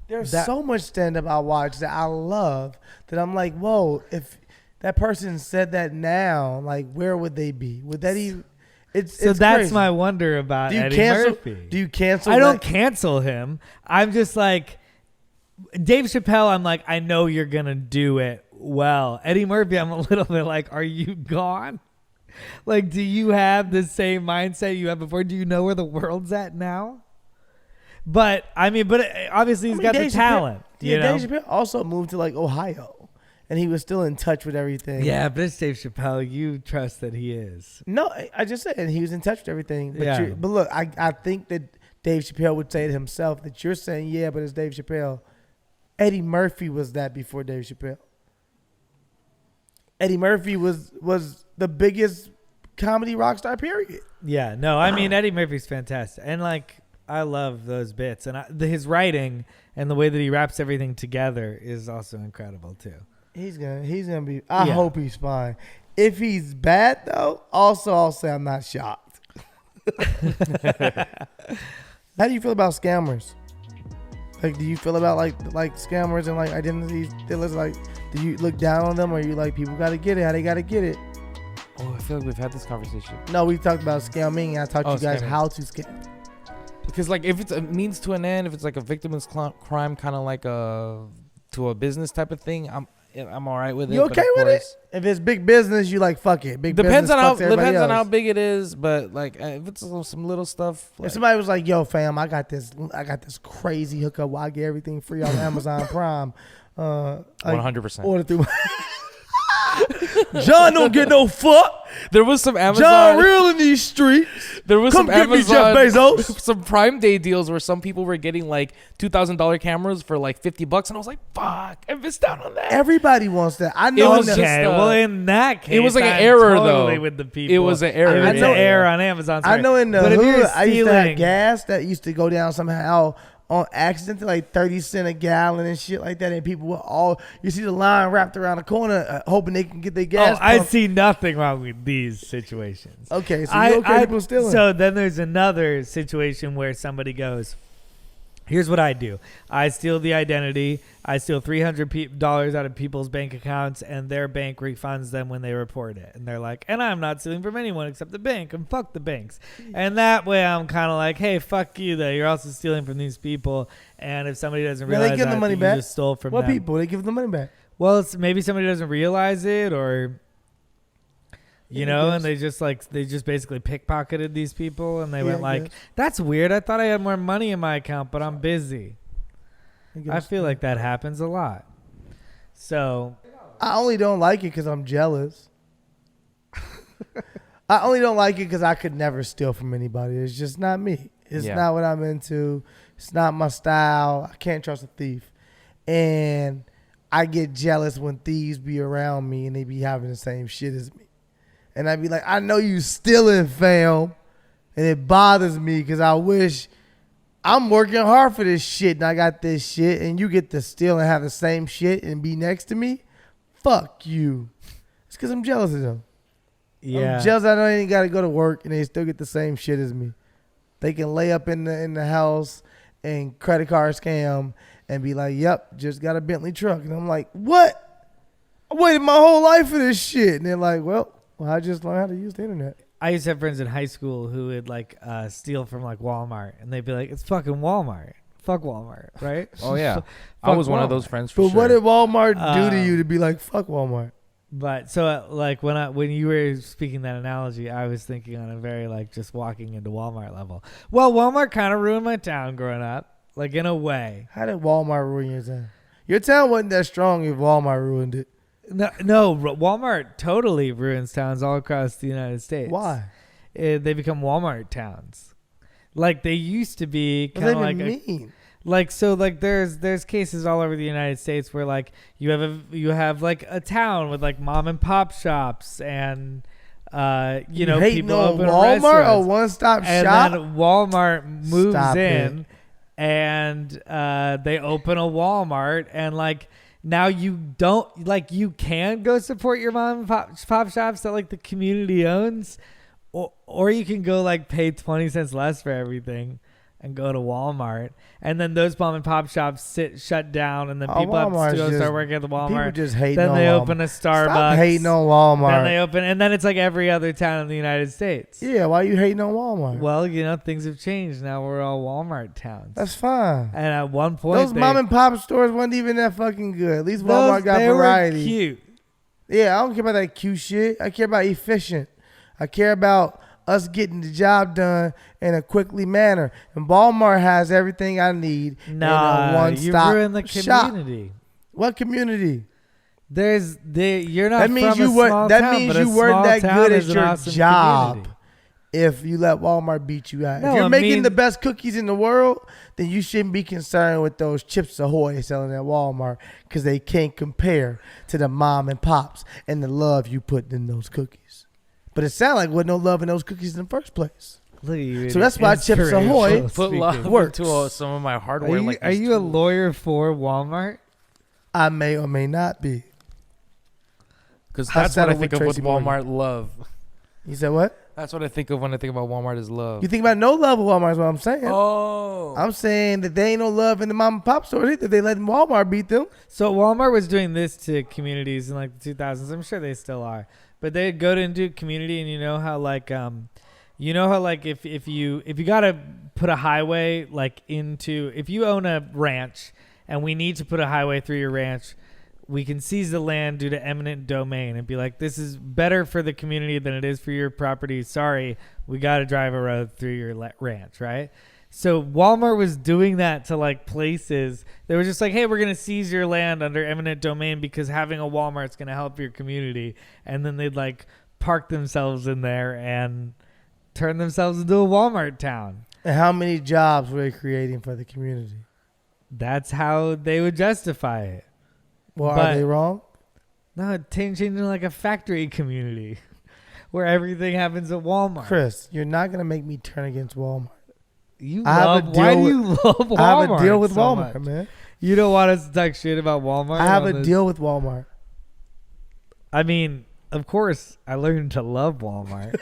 There's so much stand-up I watch that I love that I'm like, whoa, if that person said that now, like, where would they be? Would that even... It's that's crazy. my wonder about Eddie Murphy. Do you cancel? I don't cancel him. I'm just like... Dave Chappelle, I'm like, I know you're going to do it well. Eddie Murphy, I'm a little bit like, are you gone? Like, do you have the same mindset you had before? Do you know where the world's at now? But, obviously he's got the talent. Dave Chappelle also moved to, like, Ohio, and he was still in touch with everything. Yeah, but it's Dave Chappelle. You trust that he is. No, I just said he was in touch with everything. But, yeah. But look, I think that Dave Chappelle would say to himself that you're saying, yeah, but it's Dave Chappelle. Eddie Murphy was that before Dave Chappelle. Eddie Murphy was the biggest comedy rock star, period. Yeah, no, I mean, Eddie Murphy's fantastic. And, like, I love those bits. And his writing and the way that he wraps everything together is also incredible, too. He's gonna be, I hope he's fine. If he's bad, though, also I'll say I'm not shocked. How do you feel about scammers? Like, do you feel about like scammers and like identity stealers? Like, do you look down on them, or are you like, people gotta get it? How they gotta get it? Oh, I feel like we've had this conversation. No, we talked about scamming, and I taught you guys how to scam. Because like, if it's a means to an end, if it's like a victimless crime, kind of like to a business type of thing, I'm all right with it. You okay with it? If it's big business, you like fuck it. Depends on how big it is, but like if it's some little stuff. Like, if somebody was like, "Yo, fam, I got this crazy hookup where I get everything free on Amazon Prime," 100%. Order through. John don't get no fuck. There was some Amazon. John real in these streets. There was Come some get Amazon, me, Jeff Bezos. Some Prime Day deals where some people were getting like $2,000 cameras for like $50, and I was like, "Fuck, I missed out on that." Everybody wants that. I know. Well, in that case, it was like an I'm error totally though. with the people. It was an error. It's an error on Amazon. I know in the but hood, I used to have gas that used to go down somehow on accident to like 30 cents a gallon and shit like that, and people were you see the line wrapped around the corner hoping they can get their gas. I see nothing wrong with these situations. Okay, so you okay people stealing. So then there's another situation where somebody goes, here's what I do. I steal the identity. I steal $300 out of people's bank accounts, and their bank refunds them when they report it. And they're like, and I'm not stealing from anyone except the bank, and fuck the banks. And that way I'm kind of like, hey, fuck you, though. You're also stealing from these people. And if somebody doesn't realize they give that, the money you back. just stole from what them. people? They give the money back. Well, maybe somebody doesn't realize it, or... You know, and they just basically pickpocketed these people, and they went like, that's weird. I thought I had more money in my account, but I'm busy. I feel like that happens a lot. So I only don't like it because I'm jealous. I only don't like it because I could never steal from anybody. It's just not me. It's not what I'm into. It's not my style. I can't trust a thief. And I get jealous when thieves be around me and they be having the same shit as me. And I be like, I know you stealing, fam. And it bothers me because I wish I'm working hard for this shit and I got this shit and you get to steal and have the same shit and be next to me. Fuck you. It's because I'm jealous of them. Yeah. I'm jealous I know they ain't got to go to work and they still get the same shit as me. They can lay up in the house and credit card scam and be like, yep, just got a Bentley truck. And I'm like, what? I waited my whole life for this shit. And they're like, well, I just learned how to use the internet. I used to have friends in high school who would like steal from like Walmart, and they'd be like, "It's fucking Walmart. Fuck Walmart, right?" Oh yeah, I was one of those friends for But sure. what did Walmart do to you to be like, fuck Walmart? But so like when you were speaking that analogy, I was thinking on a very like just walking into Walmart level. Well, Walmart kind of ruined my town growing up, like in a way. How did Walmart ruin your town? Your town wasn't that strong if Walmart ruined it. No, Walmart totally ruins towns all across the United States. Why? They become Walmart towns. Like they used to be kind of like mean? There's cases all over the United States where like you have like a town with like mom and pop shops and people open Walmart restaurants. or one stop shop. And then Walmart moves Stop in it. and they open a Walmart and like now you don't like you can go support your mom and pop shops that like the community owns, or you can go like pay 20 cents less for everything and go to Walmart, and then those mom and pop shops shut down, and then people have to start working at the Walmart. People just hate. Then they open a Starbucks. Stop hating on Walmart. Then they open, and then it's like every other town in the United States. Yeah, why you hating on Walmart? Well, things have changed. Now we're all Walmart towns. That's fine. And at one point, those mom and pop stores wasn't even that fucking good. At least Walmart got variety. Were cute. Yeah, I don't care about that cute shit. I care about efficient. I care about us getting the job done in a quickly manner. And Walmart has everything I need in a one-stop you ruined the community. Shop. What community? You're not that means from you a were, small that town, means but you a weren't small that town good at is an your awesome job community. if you let Walmart beat you out. No, if you're I making mean- the best cookies in the world, then you shouldn't be concerned with those Chips Ahoy selling at Walmart because they can't compare to the mom and pops and the love you put in those cookies. But it sounded like wasn't no love in those cookies in the first place. Look at you, So that's why Chips Ahoy Put love works. into some of my hardware. Are you a lawyer for Walmart? I may or may not be. Because I that's what I settled think with of with Tracy Morgan. Walmart love. You said what? That's what I think of when I think about Walmart is love. You think about no love with Walmart is what I'm saying. Oh. I'm saying that they ain't no love in the mom and pop stores either. They letting Walmart beat them. So Walmart was doing this to communities in like the 2000s. I'm sure they still are. But they'd go into a community, and you know how if you gotta put a highway like into, if you own a ranch and we need to put a highway through your ranch, we can seize the land due to eminent domain and be like, this is better for the community than it is for your property. Sorry, we got to drive a road through your ranch, right? So Walmart was doing that to like places. They were just like, hey, we're going to seize your land under eminent domain because having a Walmart's going to help your community. And then they'd like park themselves in there and turn themselves into a Walmart town. And how many jobs were they creating for the community? That's how they would justify it. Well, But- are they wrong? No, it changed into like a factory community where everything happens at Walmart. Chris, you're not going to make me turn against Walmart. Why do you love Walmart? I have a deal with so Walmart, much? man. You don't want us to talk shit about Walmart? I have on a this? deal with Walmart. I mean, of course, I learned to love Walmart.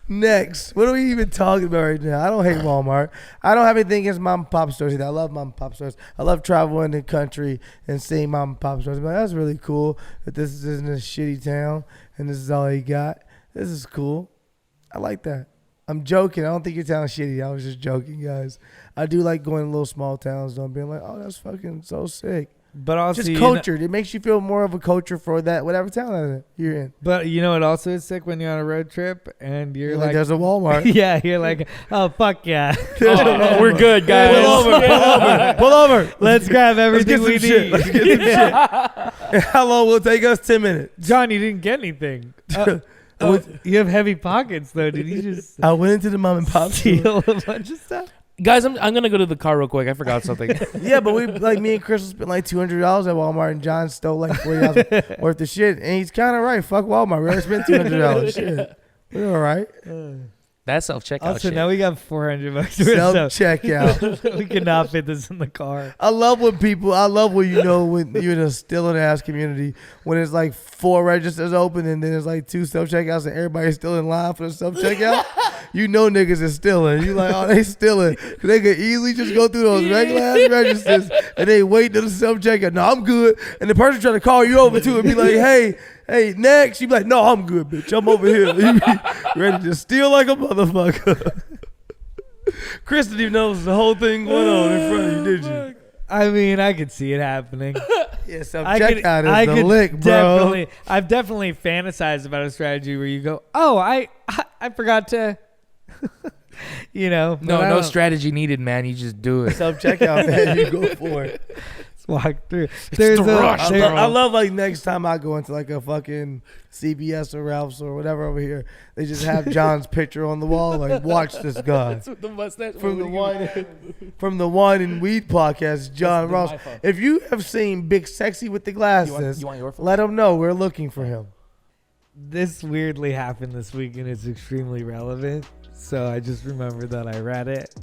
Next, what are we even talking about right now? I don't hate Walmart. I don't have anything against mom and pop stores either. I love mom and pop stores. I love traveling the country and seeing mom and pop stores. But that's really cool that this is in a shitty town and this is all you got. This is cool. I like that. I'm joking. I don't think your town's shitty. I was just joking, guys. I do like going to little small towns though, and being like, oh, that's fucking so sick. But also, Just cultured. It makes you feel more of a culture for that whatever town you're in. But you know what also is sick when you're on a road trip and you're like there's a Walmart. yeah, you're like, oh, fuck yeah. We're good, guys. Pull over. Let's grab everything we Let's get some shit. need. Let's get some shit. How long will it take us? 10 minutes. John, you didn't get anything. You have heavy pockets, though. Did you just I went into the mom and pop store. steal a bunch of stuff? Guys, I'm gonna go to the car real quick. I forgot something. Yeah, but me and Chris spent like $200 at Walmart, and John stole like $40 worth of shit. And he's kind of right. Fuck Walmart. We already spent $200. Shit, we're all right. That's self-checkout Also, shit. now we got $400 worth of Self stuff. checkout. We cannot fit this in the car. I love when when you're in a stealing ass community when it's like 4 registers open and then there's like 2 self checkouts and everybody's still in line for the self checkout. You know niggas is stealing. You like, oh, they stealing. Cause they could easily just go through those regular ass registers and they wait till the self checkout. No, I'm good. And the person trying to call you over too and be like, hey, next. You be like, no, I'm good, bitch. I'm over here. You be ready to steal like a motherfucker. Chris didn't even know the whole thing going on in front of you, did you? I mean, I could see it happening. Yeah, self-checkout is the lick, bro. I've definitely fantasized about a strategy where you go, oh, I forgot to, No strategy needed, man. You just do it. Self-checkout, man. You go for it. Walk through. I love like next time I go into like a fucking CBS or Ralph's or whatever over here, they just have John's picture on the wall. Like, watch this guy The mustache from the Wine and Weed podcast, John Ros. If you have seen Big Sexy with the glasses, you want your phone? let him know we're looking for him. This weirdly happened this week and it's extremely relevant. So I just remembered that I read it.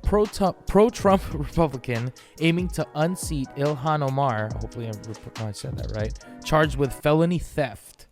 Pro-Trump Republican aiming to unseat Ilhan Omar, hopefully I said that right, charged with felony theft.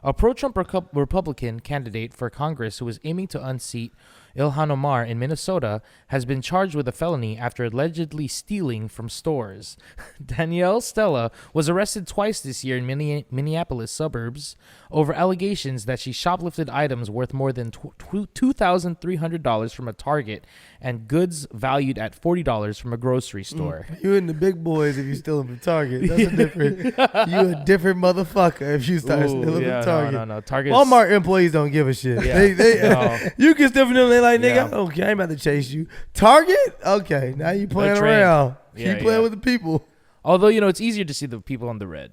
A pro-Trump Republican candidate for Congress who is aiming to unseat Ilhan Omar in Minnesota has been charged with a felony after allegedly stealing from stores. Danielle Stella was arrested twice this year in Minneapolis suburbs over allegations that she shoplifted items worth more than $2,300 from a Target and goods valued at $40 from a grocery store. You and the big boys if you stealing from Target. That's a different. You a different motherfucker if you start stealing from Target. No. Target. Walmart employees don't give a shit. Yeah. You can steal from them. They like, nigga, Yeah. okay, I ain't about to chase you. Target? Okay, now you playing trained. around. Yeah, You playing yeah. with the people. Although, it's easier to see the people on the red,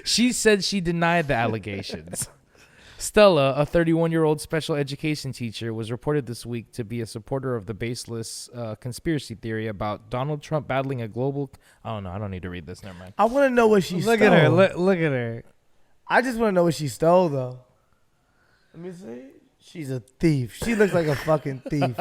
She said she denied the allegations. Stella, a 31-year-old special education teacher, was reported this week to be a supporter of the baseless conspiracy theory about Donald Trump battling a global... Oh, no, I don't need to read this. Never mind. I want to know what she stole. Look at her. Look at her. I just want to know what she stole, though. Let me see. She's a thief. She looks like a fucking thief.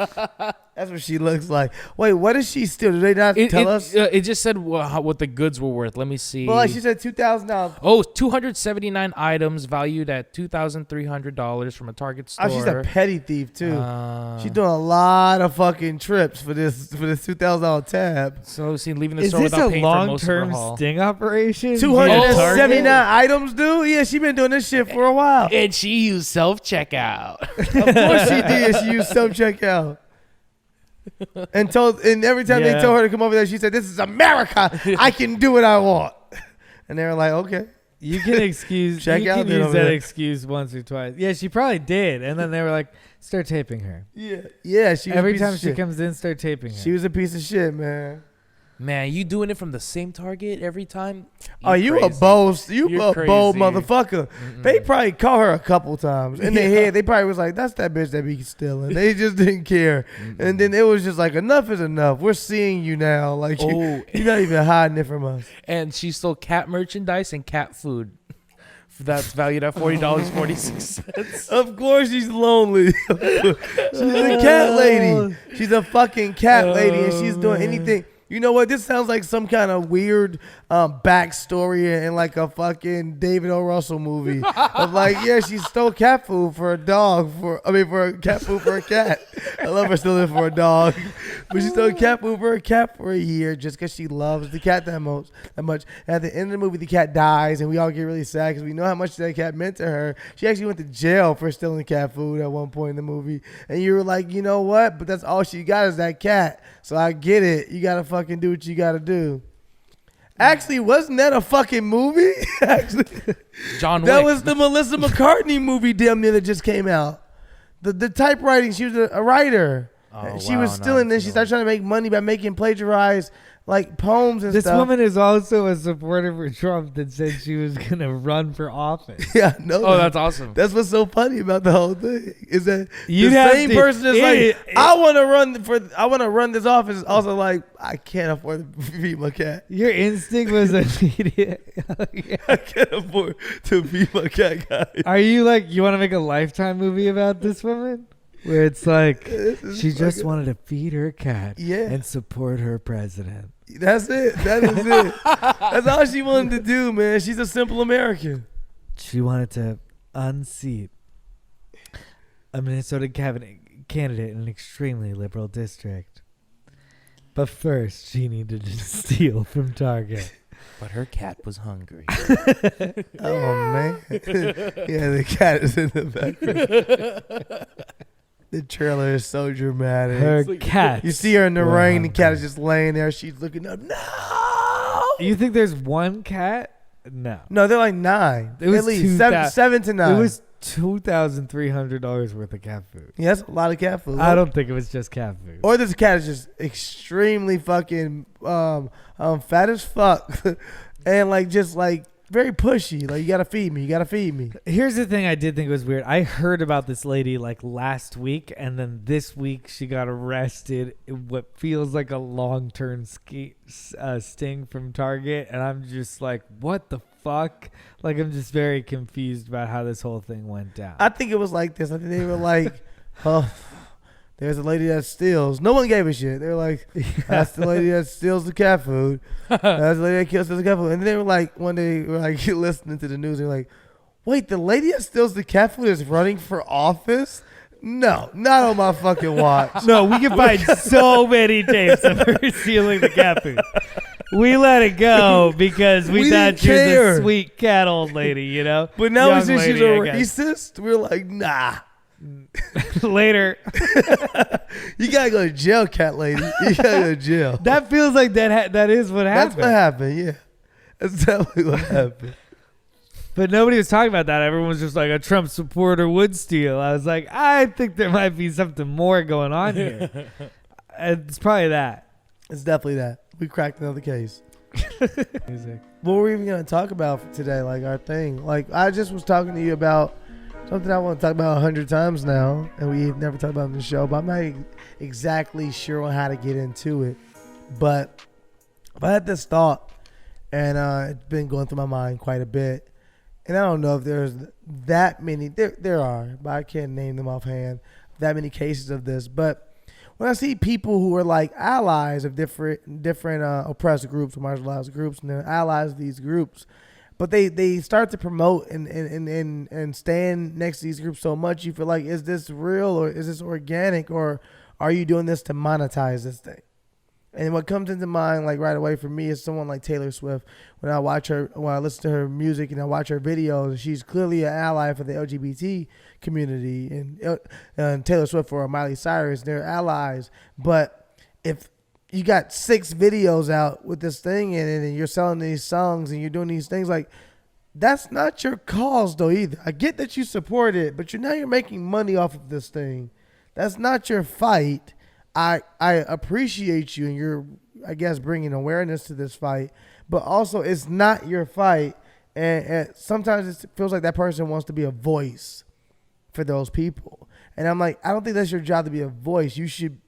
That's what she looks like. Wait, what did she steal? Did they not tell us? It just said what the goods were worth. Let me see. Well, like she said $2,000. Oh, 279 items valued at $2,300 from a Target store. Oh, she's a petty thief too. She's doing a lot of fucking trips for this $2,000 tab. So, leaving the Is store this without a paying for most of her long-term haul. sting operation? 279 items, dude. Yeah, she been doing this shit for a while. And she used self-checkout. Of course she did. She used self-checkout. And every time they told her to come over there, she said, "This is America. I can do what I want." And they were like, "Okay." You can excuse. Check you out can then use over that there. excuse once or twice. Yeah, she probably did. And then they were like, "Start taping her." Yeah. She was a Every piece time of she shit. comes in, start taping her. She was a piece of shit, man. Man, you doing it from the same Target every time? You a crazy. bold You're bold crazy. motherfucker. They probably caught her a couple times. In their head, they probably was like, "That's that bitch that be stealing." They just didn't care. And then it was just like, enough is enough. We're seeing you now. Like, you're not even hiding it from us. And she stole cat merchandise and cat food. That's valued at $40.46. Of course she's lonely. She's a cat lady. She's a fucking cat lady, and she's doing anything. You know what? This sounds like some kind of weird backstory in like a fucking David O. Russell movie. Of like, yeah, she stole cat food for a dog. For cat food for a cat. I love her stealing for a dog. But she stole cat food for a cat for a year just because she loves the cat that much. At the end of the movie, the cat dies, and we all get really sad because we know how much that cat meant to her. She actually went to jail for stealing cat food at one point in the movie. And you were like, you know what? But that's all she got is that cat. So I get it. You got to fucking do what you got to do. Actually, wasn't that a fucking movie? Actually, John Wick. that was the Melissa McCartney movie damn near that just came out. The typewriting, she was a writer. Oh, She wow, was no, stealing. Then that's she the started trying to make money by making plagiarized like poems and This stuff. woman is also a supporter for Trump that said she was gonna run for office. Yeah, no. Oh, that's awesome. That's what's so funny about the whole thing is that You'd the have same to- person is it- like, I want to run this office. Is also like, I can't afford to feed my cat. Your instinct was immediate. Yeah. I can't afford to feed my cat, guys. Are you like you want to make a Lifetime movie about this woman, where it's like This is she just fucking- wanted to feed her cat Yeah. and support her president? That's it. That is it. That's all she wanted to do, man. She's a simple American. She wanted to unseat a Minnesota cabinet candidate in an extremely liberal district. But first, she needed to steal from Target. But her cat was hungry. Oh man. Yeah, the cat is in the background. The trailer is so dramatic. Her cat. You see her in the were rain. The cat is hungry. just laying there. She's looking up. No. You think there's one cat? No. No, they're like 9. It was at least 2,000 7 to 9. It was $2,300 worth of cat food. Yeah, that's a lot of cat food. I don't think it was just cat food. Or this cat is just extremely fucking fat as fuck, and like just like very pushy. Like, you gotta feed me. You gotta feed me. Here's the thing I did think was weird. I heard about this lady like last week, and then this week she got arrested in what feels like a long-term sting from Target, and I'm just like, what the fuck? Like, I'm just very confused about how this whole thing went down. I think it was like this. I think they were like, oh, there's a lady that steals. No one gave a shit. They were like, that's the lady that steals the cat food. That's the lady that kills the cat food. And then they were like, one day, we were like listening to the news. They're like, wait, the lady that steals the cat food is running for office? No, not on my fucking watch. No, we can find so many tapes of her stealing the cat food. We let it go because we We thought didn't she was care. a sweet cat old lady, you know? But now Young we since she's lady, a I guess. racist, we're like, nah. Later. You gotta go to jail, cat lady. You gotta go to jail. That feels like that is what That's happened. what happened, yeah. That's definitely what happened. But nobody was talking about that. Everyone was just like, a Trump supporter would steal. I was like, I think there might be something more going on here. It's probably that. It's definitely that. We cracked another case. Music. What were we even gonna talk about for today? Like our thing. Like, I just was talking to you about something I want to talk about 100 times now, and we never talked about it on the show. But I'm not exactly sure on how to get into it. But I had this thought, and it's been going through my mind quite a bit. And I don't know if there's that many. There are, but I can't name them offhand. That many cases of this, but when I see people who are like allies of different oppressed groups, marginalized groups, and they're allies of these groups, but they start to promote and stand next to these groups so much, you feel like, is this real or is this organic, or are you doing this to monetize this thing? And what comes into mind, like right away for me, is someone like Taylor Swift. When I watch her, when I listen to her music and I watch her videos, she's clearly an ally for the LGBT community. And Taylor Swift or Miley Cyrus, they're allies. But if you got 6 videos out with this thing in it, and you're selling these songs and you're doing these things, like, that's not your cause though either. I get that you support it, but you're making money off of this thing. That's not your fight. I appreciate you, and you're, I guess, bringing awareness to this fight, but also it's not your fight. And sometimes it feels like that person wants to be a voice for those people. And I'm like, I don't think that's your job to be a voice. You should,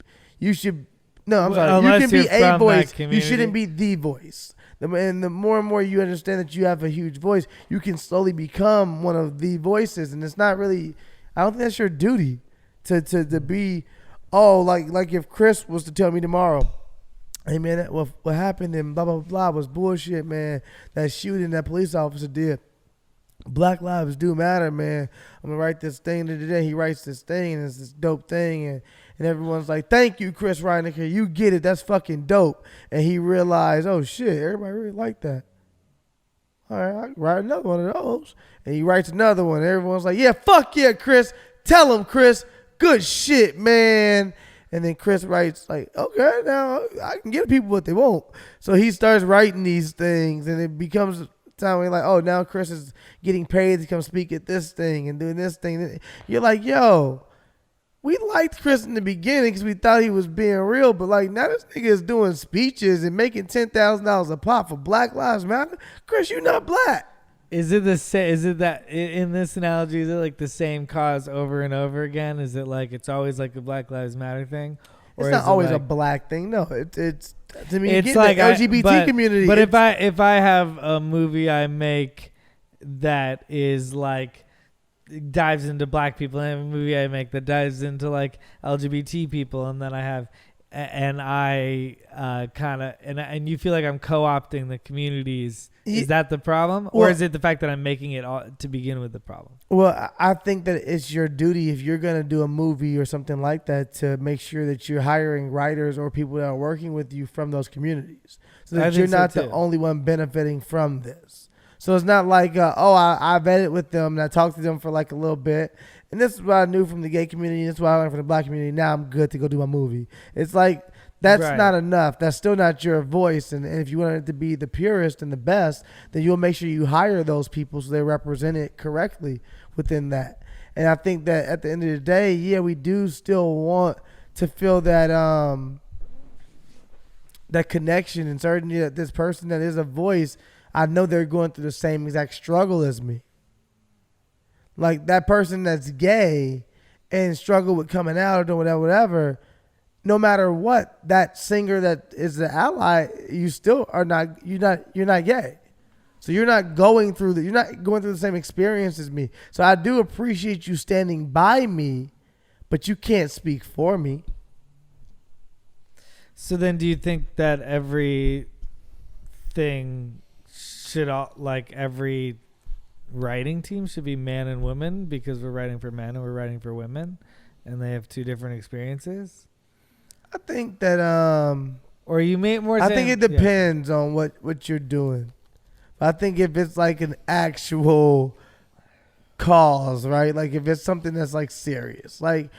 no, I'm sorry. You can be a voice. You shouldn't be the voice. And the more and more you understand that you have a huge voice, you can slowly become one of the voices. And it's not really, I don't think that's your duty to be, oh, like if Chris was to tell me tomorrow, hey man, what happened and blah blah blah was bullshit, man. That shooting that police officer did. Black lives do matter, man. I'm gonna write this thing today. He writes this thing, and it's this dope thing, and everyone's like, thank you, Chris Reinecker. You get it. That's fucking dope. And he realized, oh shit, everybody really liked that. All right, I can write another one of those. And he writes another one. And everyone's like, yeah, fuck yeah, Chris. Tell him, Chris. Good shit, man. And then Chris writes like, okay, now I can give people what they want. So he starts writing these things, and it becomes a time where you're like, oh, now Chris is getting paid to come speak at this thing and doing this thing. You're like, yo, we liked Chris in the beginning because we thought he was being real, but like now this nigga is doing speeches and making $10,000 a pop for Black Lives Matter. Chris, you not black. Is it the same? Is it that in this analogy? Is it like the same cause over and over again? Is it like it's always like the Black Lives Matter thing? It's not always a black thing. No, it's to me. It's like the LGBT community. But if I have a movie I make that is like dives into black people, and a movie I make that dives into like LGBT people, and then I have and I kind of and you feel like I'm co-opting the communities. Is that the problem, or is it the fact that I'm making it all to begin with the problem? Well, I think that it's your duty if you're going to do a movie or something like that to make sure that you're hiring writers or people that are working with you from those communities, so that you're not the only one benefiting from this. So it's not like, I vetted with them and I talked to them for like a little bit, and this is what I knew from the gay community. This is what I learned from the black community. Now I'm good to go do my movie. It's like, that's not enough. That's still not your voice. And if you want it to be the purest and the best, then you'll make sure you hire those people so they represent it correctly within that. And I think that at the end of the day, yeah, we do still want to feel that that connection and certainty that this person that is a voice, I know they're going through the same exact struggle as me. Like that person that's gay and struggle with coming out or doing whatever, no matter what, that singer that is the ally, you still are not, you're not gay. So you're not going through the same experience as me. So I do appreciate you standing by me, but you can't speak for me. So then do you think that everything should, like every writing team should be man and woman because we're writing for men and we're writing for women and they have two different experiences? I think that or you may more. I think it depends on what you're doing. I think if it's like an actual cause, right? Like if it's something that's like serious, like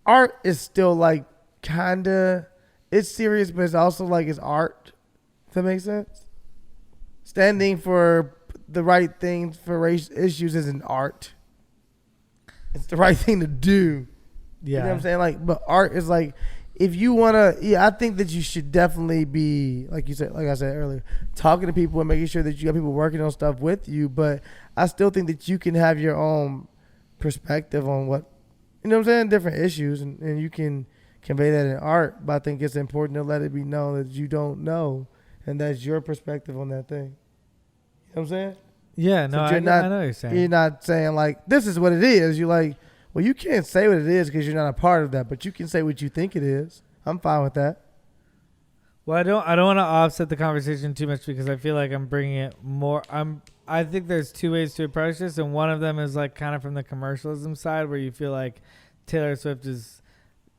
art is still like kinda, it's serious, but it's also like it's art. Does that make sense? Standing for the right things for race issues isn't art. It's the right thing to do. Yeah. You know what I'm saying? Like, but art is like, if you want to, I think that you should definitely be, like you said, like I said earlier, talking to people and making sure that you got people working on stuff with you. But I still think that you can have your own perspective on what, you know what I'm saying? Different issues, and you can convey that in art. But I think it's important to let it be known that you don't know, and that's your perspective on that thing. You know what I'm saying? Yeah, no, I know what you're saying. You're not saying like, this is what it is. You're like, well, you can't say what it is because you're not a part of that, but you can say what you think it is. I'm fine with that. Well, I don't want to offset the conversation too much because I feel like I'm bringing it more. I think there's two ways to approach this, and one of them is like kind of from the commercialism side, where you feel like Taylor Swift is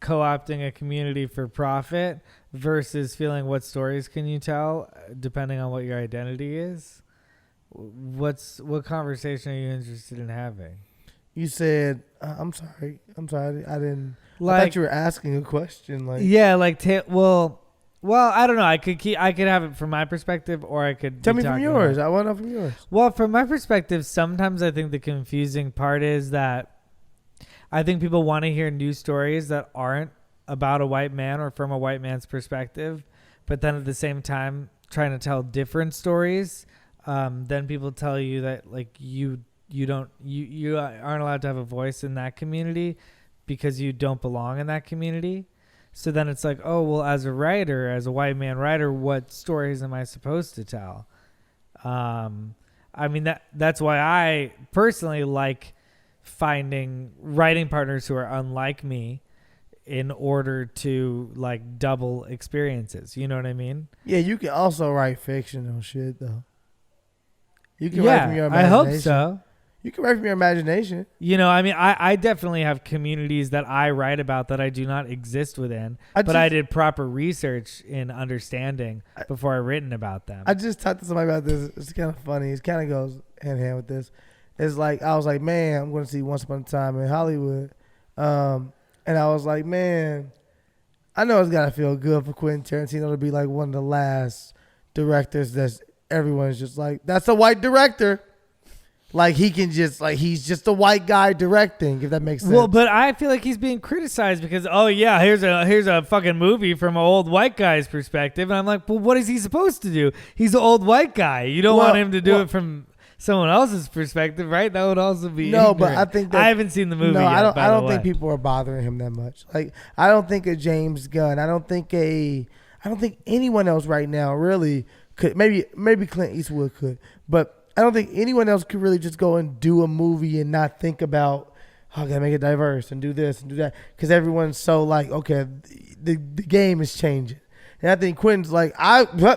co-opting a community for profit, versus feeling what stories can you tell depending on what your identity is. What conversation are you interested in having? You said, I'm sorry. I didn't. Like, I thought you were asking a question. Like, yeah, like well, I don't know. I could have it from my perspective, or I could tell me from yours. I want to know from yours. Well, from my perspective, sometimes I think the confusing part is that I think people want to hear news stories that aren't about a white man or from a white man's perspective, but then at the same time trying to tell different stories. Then people tell you that like you aren't allowed to have a voice in that community because you don't belong in that community. So then it's like, oh, well, as a writer, as a white man writer, what stories am I supposed to tell? I mean, that's why I personally like finding writing partners who are unlike me in order to like double experiences. You know what I mean? Yeah, you can also write fictional shit though. You can write from your imagination. I hope so. You can write from your imagination. You know, I mean, I definitely have communities that I write about that I do not exist within, but I did proper research in understanding before I written about them. I just talked to somebody about this. It's kind of funny. It kind of goes hand in hand with this. It's like, I was like, man, I'm going to see Once Upon a Time in Hollywood. And I was like, man, I know it's got to feel good for Quentin Tarantino to be like one of the last directors that's everyone's just like, that's a white director. Like he can just like he's just a white guy directing, if that makes sense. Well, but I feel like he's being criticized because here's a fucking movie from an old white guy's perspective, and I'm like, well, what is he supposed to do? He's an old white guy. You don't want him to do it from someone else's perspective, right? That would also be ignorant. But I think that, I haven't seen the movie. No, yet, I don't think people are bothering him that much. Like I don't think a James Gunn. I don't think anyone else right now really could. Maybe Clint Eastwood could, but I don't think anyone else could really just go and do a movie and not think about, I gotta make it diverse and do this and do that, because everyone's so like, okay, the game is changing. And I think Quentin's like,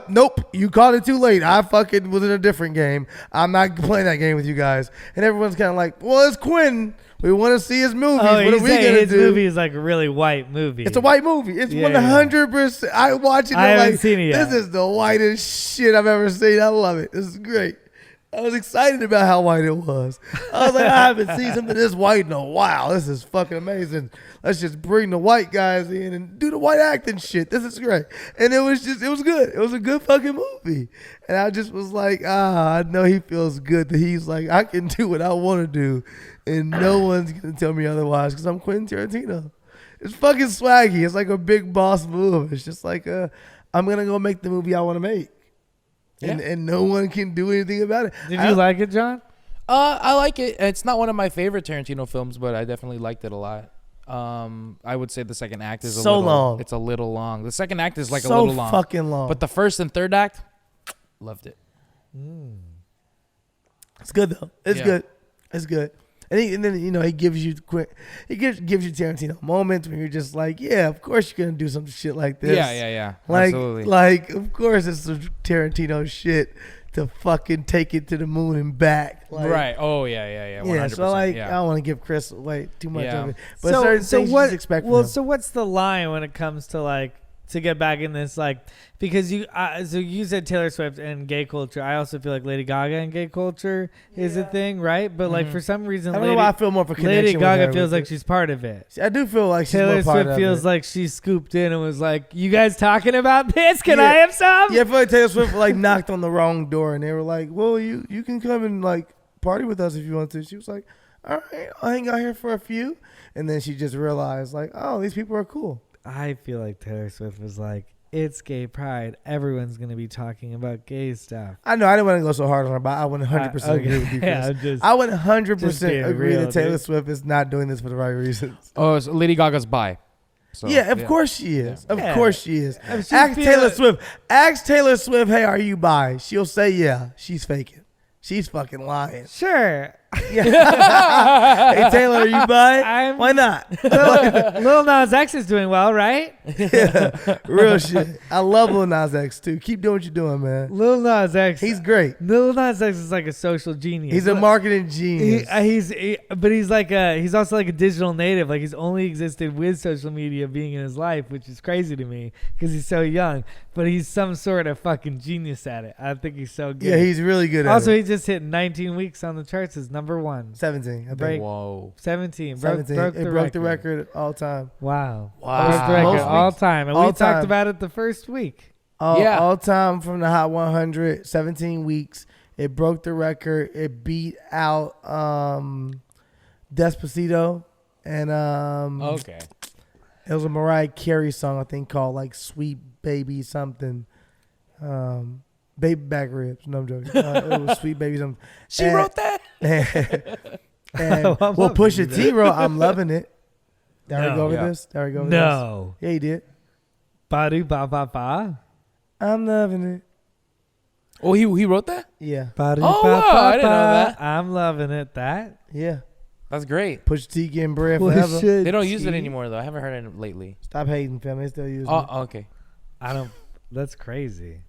nope, you called it too late. I fucking was in a different game. I'm not playing that game with you guys. And everyone's kind of like, well, it's Quentin. We want to see his movies. What are we gonna do? His movie is like a really white movie. It's a white movie. It's 100%. I watch it. I haven't seen it yet. This is the whitest shit I've ever seen. I love it. This is great. I was excited about how white it was. I was like, I haven't seen something this white in a while. This is fucking amazing. Let's just bring the white guys in and do the white acting shit. This is great. And it was good. It was a good fucking movie. And I just was like, I know he feels good that he's like, I can do what I want to do. And no one's going to tell me otherwise because I'm Quentin Tarantino. It's fucking swaggy. It's like a big boss move. It's just like, I'm going to go make the movie I want to make. Yeah. And no one can do anything about it. Did you like it, John? I like it. It's not one of my favorite Tarantino films, but I definitely liked it a lot. I would say the second act is long. It's a little long. The second act is like a so little long. Fucking long. But the first and third act, loved it. It's good though. It's good. It's good. And then he gives you Tarantino moments when you're just like, yeah, of course you're gonna do some shit like this. Yeah. Like, absolutely. like of course it's some Tarantino shit to fucking take it to the moon and back. Like, right. Oh yeah. 100%, yeah. So like, I don't want to give Chris away too much of it, but so, certain so things what, you just expect. Well, from him. so what's the line when it comes to like to get back in this like because so you said Taylor Swift and gay culture. I also feel like Lady Gaga and gay culture is a thing, right? But like for some reason, I don't know why I feel more of a connection. Lady Gaga with feels like she's part of it. I do feel like she's Taylor more part Swift of feels it. like she scooped in and was like, "You guys talking about this? Can I have some?" Yeah, I feel like Taylor Swift like knocked on the wrong door and they were like, "Well, you can come and like party with us if you want to." She was like, "All right, I'll hang out here for a few," and then she just realized like, "Oh, these people are cool." I feel like Taylor Swift was like, it's gay pride. Everyone's going to be talking about gay stuff. I know. I didn't want to go so hard on her, but I would 100% agree with you, Chris. I would 100% agree that Taylor Swift is not doing this for the right reasons. Oh, so Lady Gaga's bi. So, yeah, of course she is. Yeah. Of course she is. Ask Taylor Swift, hey, are you bi? She'll say, yeah. She's faking. She's fucking lying. Sure. Yeah. Hey, Taylor, are you bi? Why not? Lil Nas X is doing well, right? Yeah, real shit. I love Lil Nas X, too. Keep doing what you're doing, man. Lil Nas X. He's great. Lil Nas X is like a social genius. He's a marketing genius. But he's also like a digital native. Like he's only existed with social media being in his life, which is crazy to me because he's so young. But he's some sort of fucking genius at it. I think he's so good. Yeah, he's really good at it. Also, he just hit 19 weeks on the charts as number one. 17. I think. Whoa. 17. 17. Broke the record all time. Wow. Wow. Broke the record all time. And all we time. talked about it the first week. All time from the Hot 100, 17 weeks. It broke the record. It beat out Despacito. And Okay. it was a Mariah Carey song, I think, called like Sweet Baby something. Baby Back Ribs. No, I'm joking. It was Sweet Baby something. She wrote that? And well, Pusha T wrote, I'm loving it. Did I go over this? Did I go over this? No. Yeah, he did. Ba-do ba-ba-ba. I'm loving it. Oh, he wrote that? Yeah. Ba-do Oh, wow, I didn't know ba-ba-ba. that. I'm loving it. That. Yeah. That's great. Pusha T getting bread forever. They don't use it anymore, though. I haven't heard it lately. Stop hating, family. They still use it. Oh, okay. That's crazy.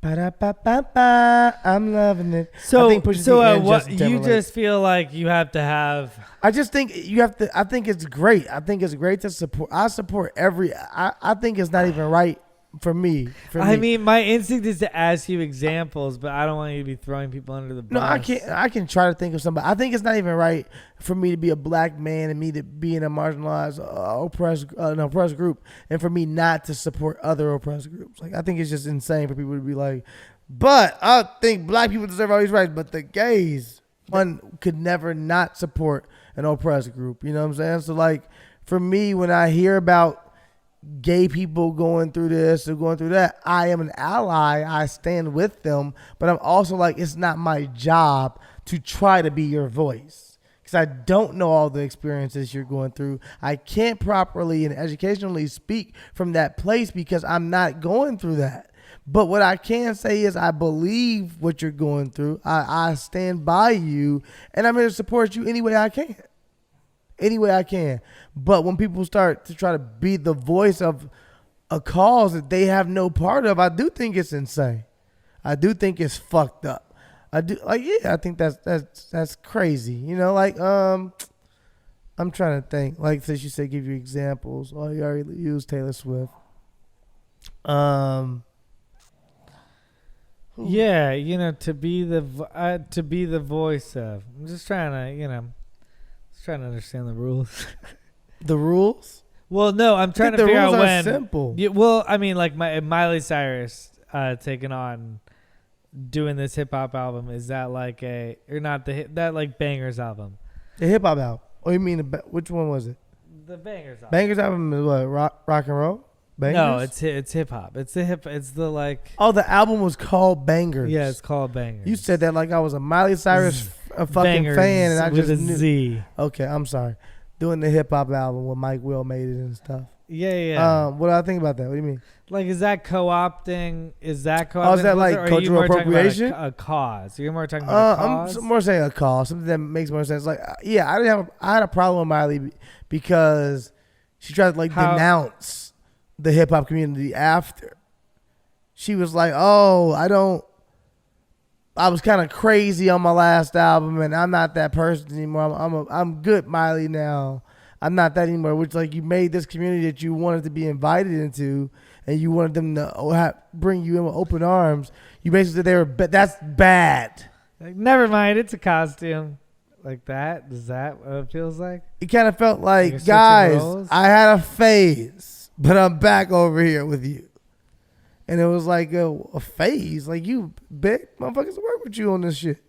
Ba-da-ba-ba-ba. I'm loving it. So, I think Pusha T and what Justin you Timberlake. just feel like you have to have? I just think you have to. I think it's great. I think it's great to support. I support every. I think it's not even right for me. I mean, my instinct is to ask you examples, but I don't want you to be throwing people under the bus. No, I can't. I can try to think of somebody. I think it's not even right for me to be a black man and me to be in a marginalized, oppressed group, and for me not to support other oppressed groups. Like I think it's just insane for people to be like, But I think black people deserve all these rights, but the gays, one could never not support an oppressed group. You know what I'm saying? So like for me, when I hear about gay people going through this or going through that, I am an ally. I stand with them, but I'm also like, it's not my job to try to be your voice because I don't know all the experiences you're going through. I can't properly and educationally speak from that place because I'm not going through that. But what I can say is I believe what you're going through. I stand by you, and I'm here to support you any way I can. Any way I can. But when people start to try to be the voice of a cause that they have no part of, I do think it's insane. I do think it's fucked up. I do I think that's crazy. You know, like I'm trying to think. Like since you said give you examples. Oh, you already used Taylor Swift. Yeah, you know, to be the voice of. I'm just trying to understand the rules. The rules? Well, no, I'm trying to figure out when. Simple. Yeah, well, I mean, like Miley Cyrus taking on doing this hip hop album. Is that like that like Bangers album? The hip hop album. Oh, you mean which one was it? The Bangers album. Bangers album is what? Rock and roll? Bangers? No, it's hip hop. It's the like. Oh, the album was called Bangers. Yeah, it's called Bangers. You said that like I was a Miley Cyrus a fucking Bangers fan, and I with just a knew. Z. Okay, I'm sorry. Doing the hip hop album when Mike Will made it and stuff. Yeah. What do I think about that? What do you mean? Like, is that co-opting? Is that co-opting? Oh, is that like cultural appropriation? A cause. You're more talking about a cause? I'm more saying a cause. Something that makes more sense. Like, yeah, I had a problem with Miley because she tried to denounce the hip hop community after. She was like, "Oh, I was kind of crazy on my last album, and I'm not that person anymore. I'm good, Miley, now. I'm not that anymore." Which, like, you made this community that you wanted to be invited into, and you wanted them to bring you in with open arms. You basically said that's bad. Like, never mind, it's a costume. Like that? Is that what it feels like? It kind of felt like, guys, I had a phase, but I'm back over here with you. And it was like a phase. Like, you big motherfuckers to work with you on this shit.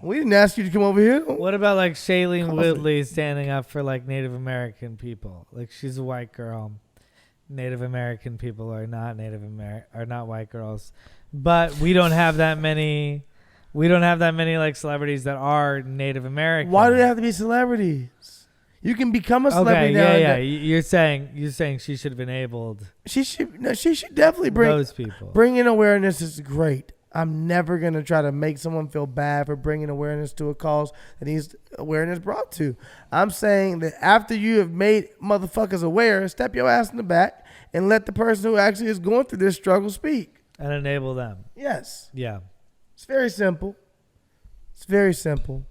We didn't ask you to come over here. What about like Shailene Woodley standing up for like Native American people? Like, she's a white girl. Native American people are not white girls. But we don't have that many like celebrities that are Native American. Why do they have to be celebrities? You can become a celebrity now. Yeah. You're saying she should have enabled. She should definitely bring those people. Bringing awareness is great. I'm never gonna try to make someone feel bad for bringing awareness to a cause that needs awareness brought to. I'm saying that after you have made motherfuckers aware, step your ass in the back and let the person who actually is going through this struggle speak and enable them. Yes. Yeah. It's very simple. It's very simple.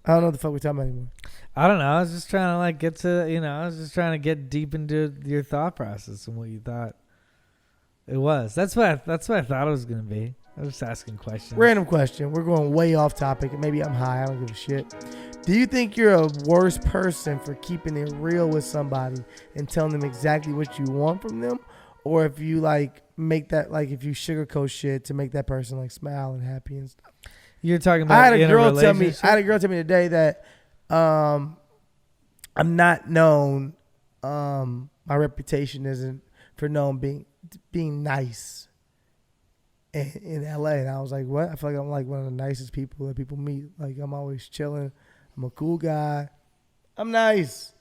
I don't know what the fuck we're talking about anymore. I don't know. I was just trying to I was just trying to get deep into your thought process and what you thought it was. That's what I thought it was going to be. I was just asking questions. Random question. We're going way off topic. Maybe I'm high. I don't give a shit. Do you think you're a worse person for keeping it real with somebody and telling them exactly what you want from them? Or if you make that, if you sugarcoat shit to make that person smile and happy and stuff? You're talking about I had a girl tell me today that I'm not known. My reputation isn't for being nice in LA, and I was like, what? I feel like I'm one of the nicest people that people meet. Like, I'm always chilling. I'm a cool guy. I'm nice.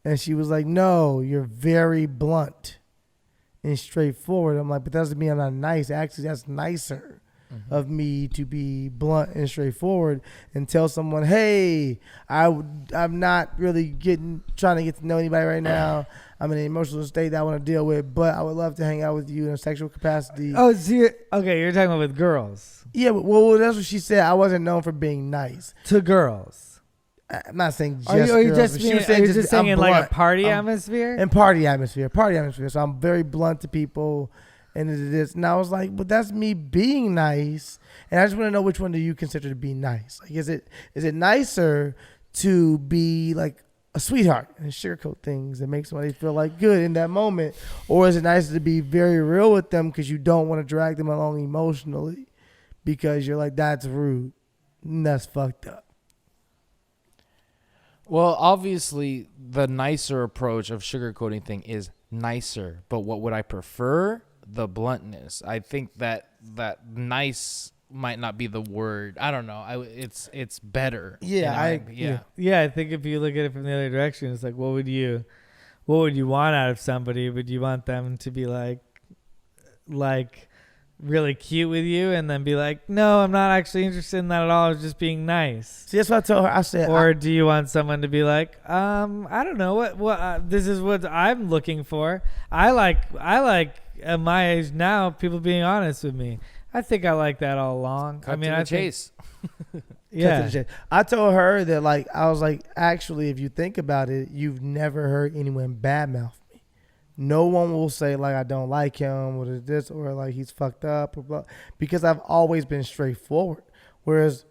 And she was like, no, you're very blunt and straightforward. I'm like, but that doesn't mean I'm not nice. Actually, that's nicer of me to be blunt and straightforward and tell someone, hey, I'm not really trying to get to know anybody right now. I'm in an emotional state that I want to deal with, but I would love to hang out with you in a sexual capacity. Oh, so you're talking about with girls. Yeah, well, that's what she said. I wasn't known for being nice. To girls. I'm not saying just girls. Are you just saying in blunt. like a party atmosphere? In party atmosphere. So I'm very blunt to people. And it is. And I was like, but that's me being nice. And I just want to know, which one do you consider to be nice? Like, is it nicer to be a sweetheart and sugarcoat things that make somebody feel like good in that moment? Or is it nicer to be very real with them because you don't want to drag them along emotionally because you're like, that's rude and that's fucked up? Well, obviously, the nicer approach of sugarcoating thing is nicer. But what would I prefer? The bluntness. I think that nice might not be the word. I don't know. It's better. Yeah, I think if you look at it from the other direction, it's like, what would you want out of somebody? Would you want them to be like really cute with you and then be like, no, I'm not actually interested in that at all. I was just being nice. See, that's what I told her. I said, or do you want someone to be like, I don't know what this is what I'm looking for. I like at my age now, people being honest with me. I think I like that all along. Cut to the chase. Yeah. I told her that, like, I was like, actually, if you think about it, you've never heard anyone badmouth me. No one will say, like, I don't like him, or this, or like he's fucked up, or blah, because I've always been straightforward. Whereas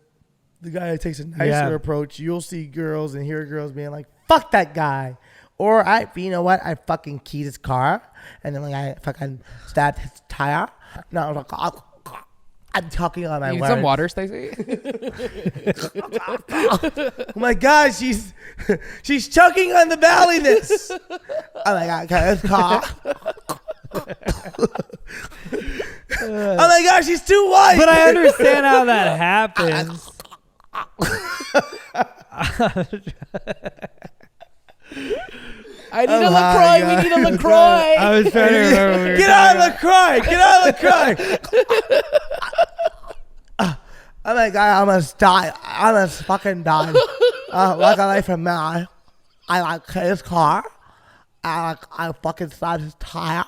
the guy that takes a nicer approach, you'll see girls and hear girls being like, fuck that guy. Or you know what? I fucking keyed his car, and then like I fucking stabbed his tire. No, I was like, I'm talking on my You need words. some water, Stacey? Oh my God, she's choking on the belliness. Oh my God, okay, his car. Oh my God, she's too white. But I understand how that happens. I need a LaCroix. We need a LaCroix. I was trying to remember what we were Get out of LaCroix. Get out of LaCroix. Oh my God, I'm gonna die. I'm gonna fucking die. Walk away from me. I like his car. I fucking slapped his tire.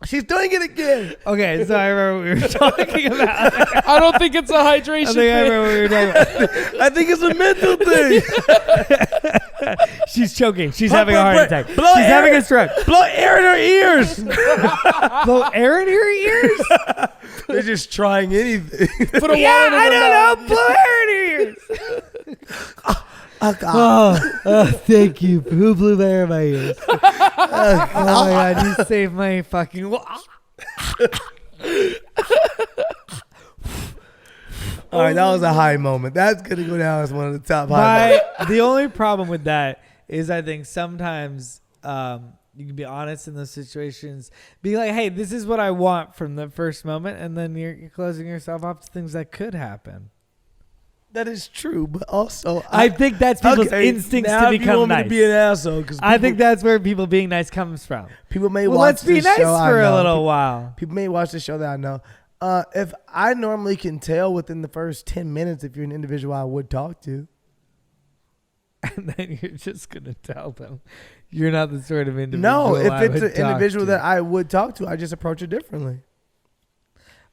She's doing it again. Okay, so I remember what we were talking about. I don't think it's a hydration I think I remember what we were talking about. I think it's a mental thing. She's choking. She's having a heart attack. She's Blow air. having a stroke. Blow air in her ears. Blow air in her ears? They're just trying anything. Put a Yeah, wallet in I her don't mouth. know. Blow air in her ears. Oh God. Oh, thank you. Who blew air in my ears? Oh my God, you saved my fucking. All right, that was a high moment. That's gonna go down as one of the top high moments. The only problem with that is I think sometimes you can be honest in those situations. Be like, hey, this is what I want from the first moment. And then you're closing yourself off to things that could happen. That is true, but also I think that's people's instincts now to if become you want me nice. to be an asshole, because I think that's where people being nice comes from. people may Well, watch let's be this nice show. for I a know. little while. People may watch the show that I know. If I normally can tell within the first 10 minutes if you're an individual I would talk to. And then you're just going to tell them you're not the sort of individual No, if I it's would an individual talk that to. I would talk to, I just approach it differently.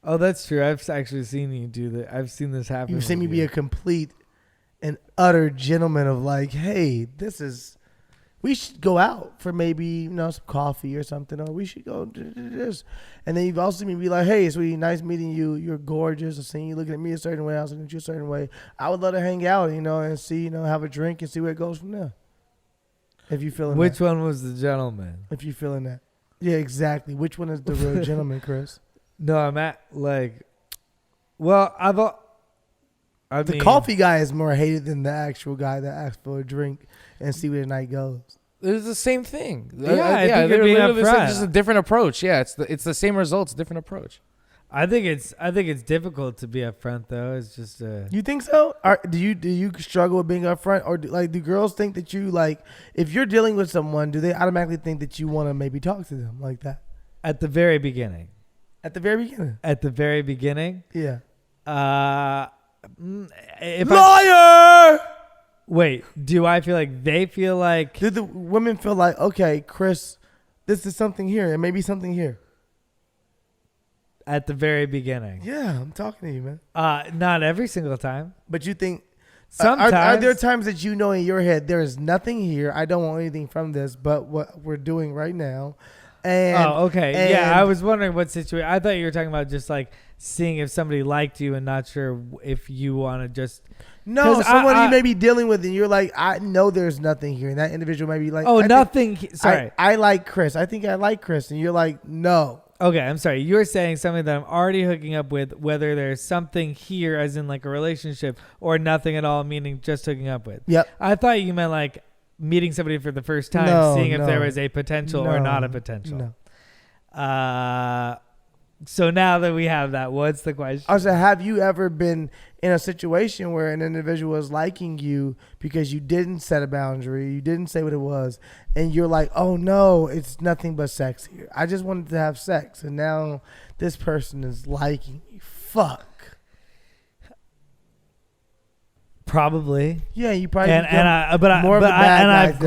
Oh, that's true. I've actually seen you do that. I've seen this happen. You've seen me with be you. a complete and utter gentleman of like, hey, we should go out for maybe, some coffee or something, or we should go do this. And then you've also seen me be like, hey, sweetie, nice meeting you. You're gorgeous. I've seen you looking at me a certain way. I was looking at you a certain way. I would love to hang out, and see, have a drink and see where it goes from there. If you feeling Which that. one was the gentleman? If you feeling that. Yeah, exactly. Which one is the real gentleman, Chris? No, I'm at well, The coffee guy is more hated than the actual guy that asks for a drink and see where the night goes. It's the same thing. Yeah, I think you're they're being literally upfront. just a different approach. Yeah, it's the same results, different approach. I think it's difficult to be upfront though. It's just You think so? Do you struggle with being upfront, or do girls think that you if you're dealing with someone, do they automatically think that you want to maybe talk to them like that at the very beginning. at the very beginning? At the very beginning, Yeah. Liar! Wait, do I feel like they feel like? Did the women feel like, okay, Chris, this is something here, and maybe something here? At the very beginning. Yeah, I'm talking to you, man. Not every single time. But you think Sometimes. are there times that in your head there is nothing here? I don't want anything from this, but what we're doing right now, And okay. Yeah, I and- was wondering what situation. I thought you were talking about just like seeing if somebody liked you and not sure if you want to just. No, 'Cause someone I- you may be dealing with, and you're like, I know there's nothing here, and that individual may be like, Oh, I think nothing. Sorry. I like Chris. I think I like Chris, and you're like, no. Okay, I'm sorry. You're saying something that I'm already hooking up with, whether there's something here, as in like a relationship, or nothing at all, meaning just hooking up with. Yep. I thought you meant like meeting somebody for the first time, No, seeing if there no. was a potential or not a No, potential. No. So now that we have that, what's the question? I said, have you ever been in a situation where an individual is liking you because you didn't set a boundary, you didn't say what it was, and you're like, oh no, it's nothing but sex here. I just wanted to have sex, and now this person is liking me. Fuck. Probably. Yeah, you probably. I've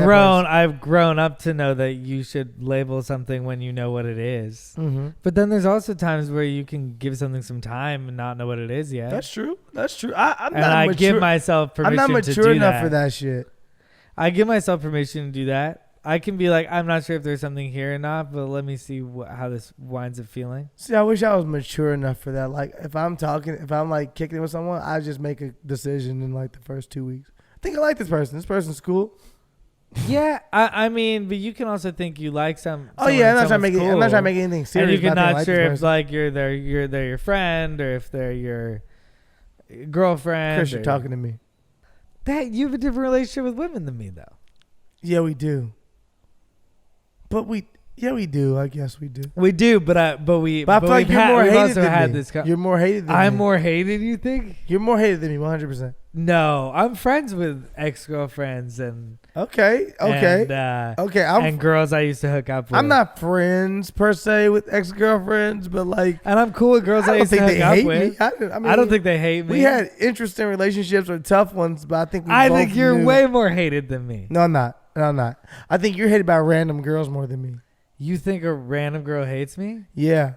grown up to know that you should label something when you know what it is. Mm-hmm. But then there's also times where you can give something some time and not know what it is yet. That's true. That's true. I'm and not I mature. give myself permission I'm not to mature do enough that. for that shit. I give myself permission to do that. I can be like, I'm not sure if there's something here or not, but let me see how this winds up feeling. See, I wish I was mature enough for that. Like, if I'm like kicking it with someone, I just make a decision in like the first 2 weeks. I think I like this person. This person's cool. Yeah, I mean, but you can also think you like some. Oh yeah, I'm not trying to make cool, I'm not trying to make anything serious. and you can but I not think I sure like if this like they're your friend or if they're your girlfriend. Chris, you're talking to me. That you have a different relationship with women than me, though. Yeah, we do. But we do. I guess we do. We do, but I feel like you're more hated also than had me. this. You're more hated than me. I'm more hated. You think? You're more hated than me, 100%. No, I'm friends with ex-girlfriends and Okay. and girls I used to hook up with. I'm not friends per se with ex-girlfriends, but like, and I'm cool with girls I, I don't used to think hook they up hate with. me. I mean, I don't think they hate me. we had interesting relationships or tough ones, but I think I both think you're knew- way more hated than me. No, I'm not. I think you're hated by random girls more than me. You think a random girl hates me? Yeah.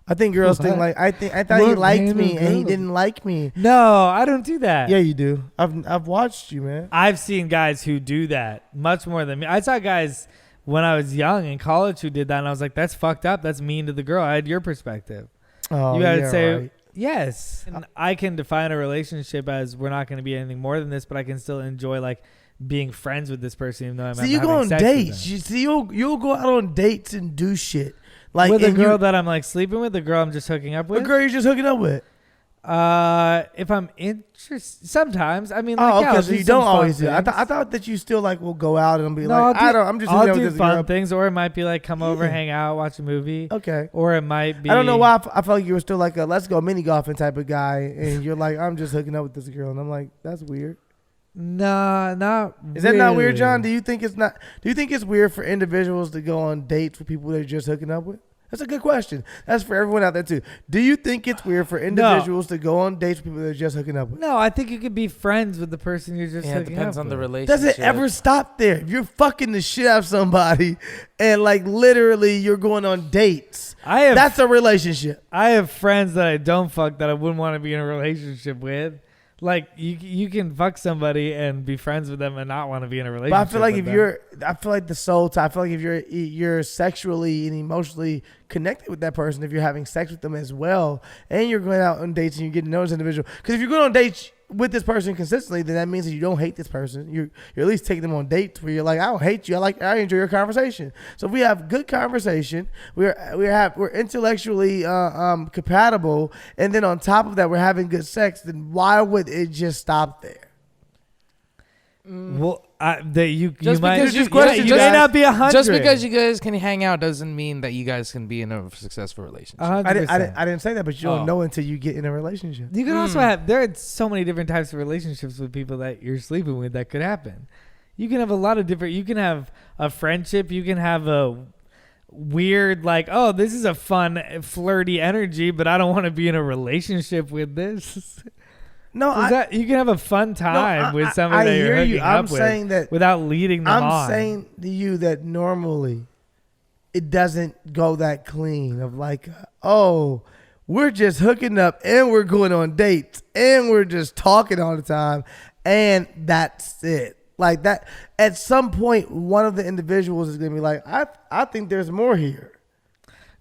I think girls think What? like I thought he What liked random me and he girls? didn't like me. No, I don't do that. Yeah, you do. I've watched you, man. I've seen guys who do that much more than me. I saw guys when I was young in college who did that, and I was like, that's fucked up. That's mean to the girl. I had your perspective. Oh, You gotta yeah, say right. yes. And I can define a relationship as we're not going to be anything more than this, but I can still enjoy like being friends with this person, even though I'm See, you go on dates. You'll go out on dates and do shit like with a and girl that I'm like sleeping with, the girl I'm just hooking up a with. girl you're just hooking up with. If I'm interested, sometimes. I mean, like, Oh, yeah, okay. I'll So do you some don't fun always do. I things. thought that you still like will go out and be No, like, I'm just hooking I'll up do with this fun girl. things, or it might be like come over, Yeah. hang out, watch a movie, Okay. or it might be. I don't know why I felt like you were still like a let's go mini golfing type of guy, and you're like I'm just hooking up with this girl, and I'm like that's weird. Nah, not. Is that not weird, really. John? Do you think it's not? Do you think it's weird for individuals to go on dates with people they're just hooking up with? That's a good question. That's for everyone out there too. Do you think it's weird for individuals to go on dates with people they're just hooking up with? No, I think you could be friends with the person you're just Yeah, it hooking depends up on the with. relationship. Does it ever stop there? If you're fucking the shit out of somebody and like literally you're going on dates, that's a relationship. I have friends that I don't fuck that I wouldn't want to be in a relationship with. Like you can fuck somebody and be friends with them and not want to be in a relationship. But I feel like with if them. I feel like the soul tie. I feel like if you're sexually and emotionally connected with that person, if you're having sex with them as well, and you're going out on dates and you're getting to know this individual, because if you're going on dates with this person consistently, then that means that you don't hate this person. You're at least taking them on dates where you're like, I don't hate you. I enjoy your conversation. So if we have good conversation, we're intellectually compatible, and then on top of that we're having good sex, then why would it just stop there? Well, you Just might because you, you- yeah, you just- may not be 100. Just because you guys can hang out doesn't mean that you guys can be in a successful relationship. 100%. I didn't say that, but you don't Oh. know until you get in a relationship. You can also have. There are so many different types of relationships with people that you're sleeping with that could happen. You can have a lot of different. You can have a friendship. You can have a weird like, oh, this is a fun flirty energy, but I don't want to be in a relationship with this. No, You can have a fun time with somebody that you're hooking I'm up saying with that without leading them I'm on. saying to you that normally it doesn't go that clean of like, oh, we're just hooking up and we're going on dates and we're just talking all the time and that's it. Like that, at some point, one of the individuals is going to be like, I think there's more here.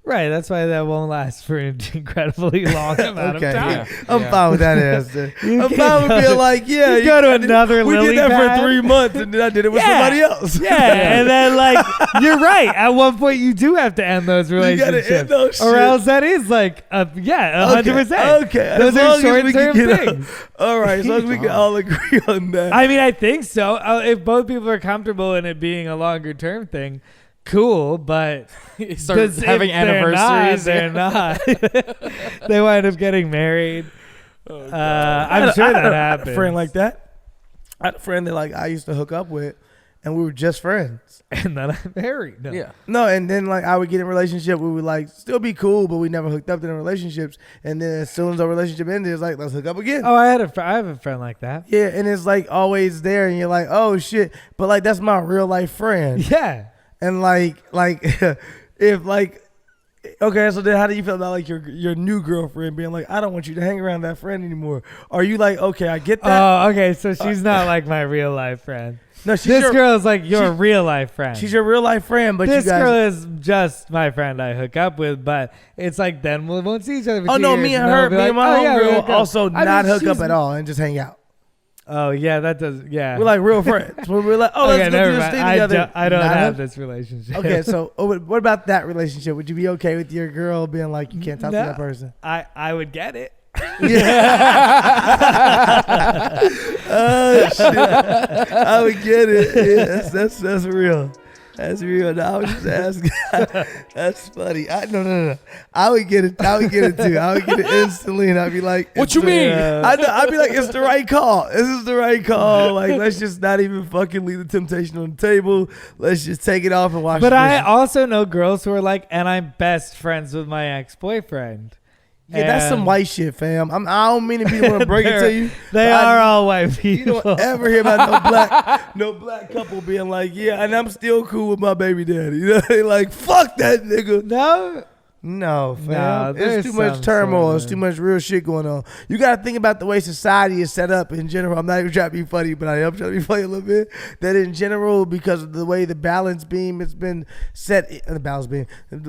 Right, that's why that won't last for an incredibly long amount of time. Yeah. I'm fine with that answer. You I'm can fine with go being to- like, yeah, you go to another We lily did that pad. for 3 months, and then I did it with somebody else. Yeah, and then like you're right. At one point, you do have to end those gotta end relationships, those or shit. else that is like 100%. Okay, those as are long as we short can term get things. all right, as long as we can all agree on that. I mean, I think so. If both people are comfortable in it being a longer term thing, cool. But Start 'cause having if anniversaries. They're not. They wind up getting married. I'm I sure had that a happens. friend like that. I had a friend that like I used to hook up with, and we were just friends. And then I'm married. No. Yeah. No, and then like I would get in a relationship, we would like still be cool, but we never hooked up in relationships. And then as soon as our relationship ended, it's like let's hook up again. Oh, I have a friend like that. Yeah, and it's like always there, and you're like, oh shit, but like that's my real life friend. Yeah. And like if like. Okay, so then how do you feel about like your new girlfriend being like, I don't want you to hang around that friend anymore? Are you like, okay, I get that? Oh, okay. So she's not like my real life friend. No, she's This your, girl is like your she's- real life friend. she's your real life friend, but This you guys. girl is just my friend I hook up with, but it's like then we won't see each other for Oh 2 no, years, me and then her, we'll be me like, and my oh, yeah, we homegirl hook up. also I not mean, hook up she's- at all and just hang out. Oh yeah, that does. Yeah, We're like real friends. We're like, oh, okay, let's go never do this mind. thing together. I don't Not have hook- this relationship. Okay, so what about that relationship? Would you be okay with your girl being like, you can't talk to No. that person? I would get it. Oh shit! I would get it. Yeah, that's real. That's real. No, I was just asking. That's funny. No. I would get it. I would get it too. I would get it instantly, and I'd be like, What you mean? I'd be like, it's the right call. This is the right call. Like, let's just not even fucking leave the temptation on the table. Let's just take it off and watch. But the I movie. also know girls who are like, and I'm best friends with my ex-boyfriend. Yeah, that's some And white shit, fam. I don't mean to be the one to break it to you. They but are all white You people. don't ever hear about no black couple being like, yeah, and I'm still cool with my baby daddy. You know, they like, fuck that nigga. No, No, fam. No, it's there's too much some turmoil. sort It's of- too much real shit going on. You got to think about the way society is set up in general. I'm not even trying to be funny, but I am trying to be funny a little bit. That in general, because of the way the balance beam has been set, the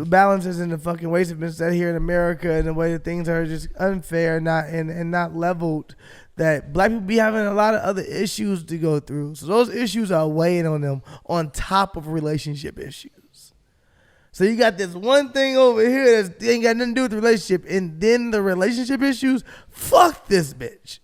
balances in the fucking ways have been set here in America, and the way that things are just unfair, and not leveled. That black people be having a lot of other issues to go through. So those issues are weighing on them on top of relationship issues. So you got this one thing over here that ain't got nothing to do with the relationship, and then the relationship issues. Fuck this bitch.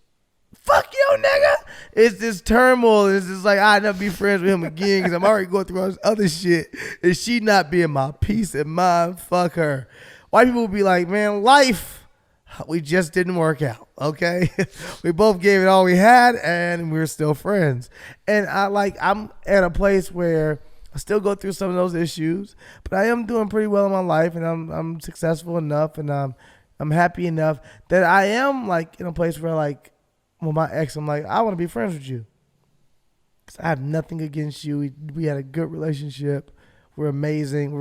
Fuck you, nigga. It's this turmoil. It's just like I'd never be friends with him again because I'm already going through all this other shit. And she not being my peace of mind. Fuck her. White people will be like, man, life, we just didn't work out. Okay, we both gave it all we had, and we're still friends. And I'm at a place where I still go through some of those issues, but I am doing pretty well in my life, and I'm successful enough, and I'm happy enough that I am like in a place where like, well, my ex, I'm like, I want to be friends with you, because I have nothing against you. We had a good relationship. We're amazing.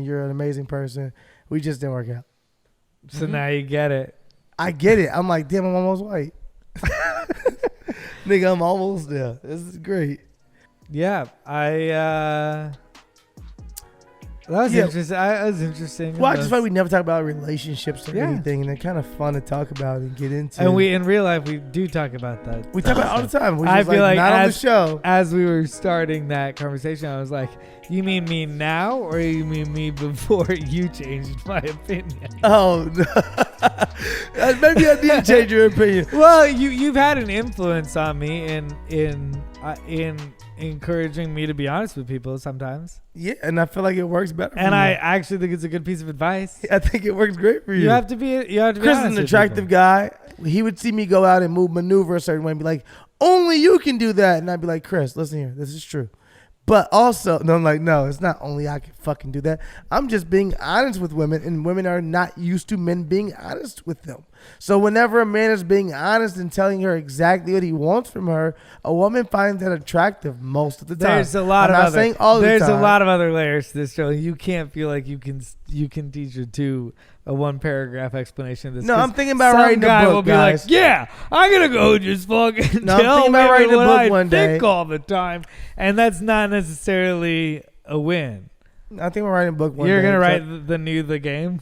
You're an amazing person. We just didn't work out. so now you get it. I get it. I'm like, damn, I'm almost white. Nigga, I'm almost there. This is great. Yeah, that was Yeah. interesting. That was interesting. Well, I just feel like we never talk about relationships or Yeah. anything, and they're kind of fun to talk about and get into. And we in real life we do talk about that. talk about it all the time. We I just feel like not on the as- show. As we were starting that conversation, I was like, "You mean me now, or you mean me before you changed my opinion?" Oh, no. Maybe I did change your opinion. Well, you've had an influence on me in encouraging me to be honest with people sometimes, Yeah, and I feel like it works better. and for I you. actually think it's a good piece of advice. I think it works great for you. You have to be. Chris is honest an with attractive people. guy. He would see me go out and maneuver a certain way and be like, only you can do that. And I'd be like, Chris, listen here. This is true. But also, no, I'm like, no, it's not only I can fucking do that. I'm just being honest with women, and women are not used to men being honest with them. So whenever a man is being honest and telling her exactly what he wants from her, a woman finds that attractive most of the time. There's a lot I'm of not other. saying all the There's time. a lot of other layers to this show. You can't feel like you can you can teach a 1-paragraph explanation of this. No, 'cause I'm thinking about some writing a guy book, will be guys. like, yeah, I'm gonna go just fucking No, I'm tell thinking about women writing a what book I one think day. all the time, and that's not necessarily a win. I think we're writing a book one You're day. gonna So- write the game.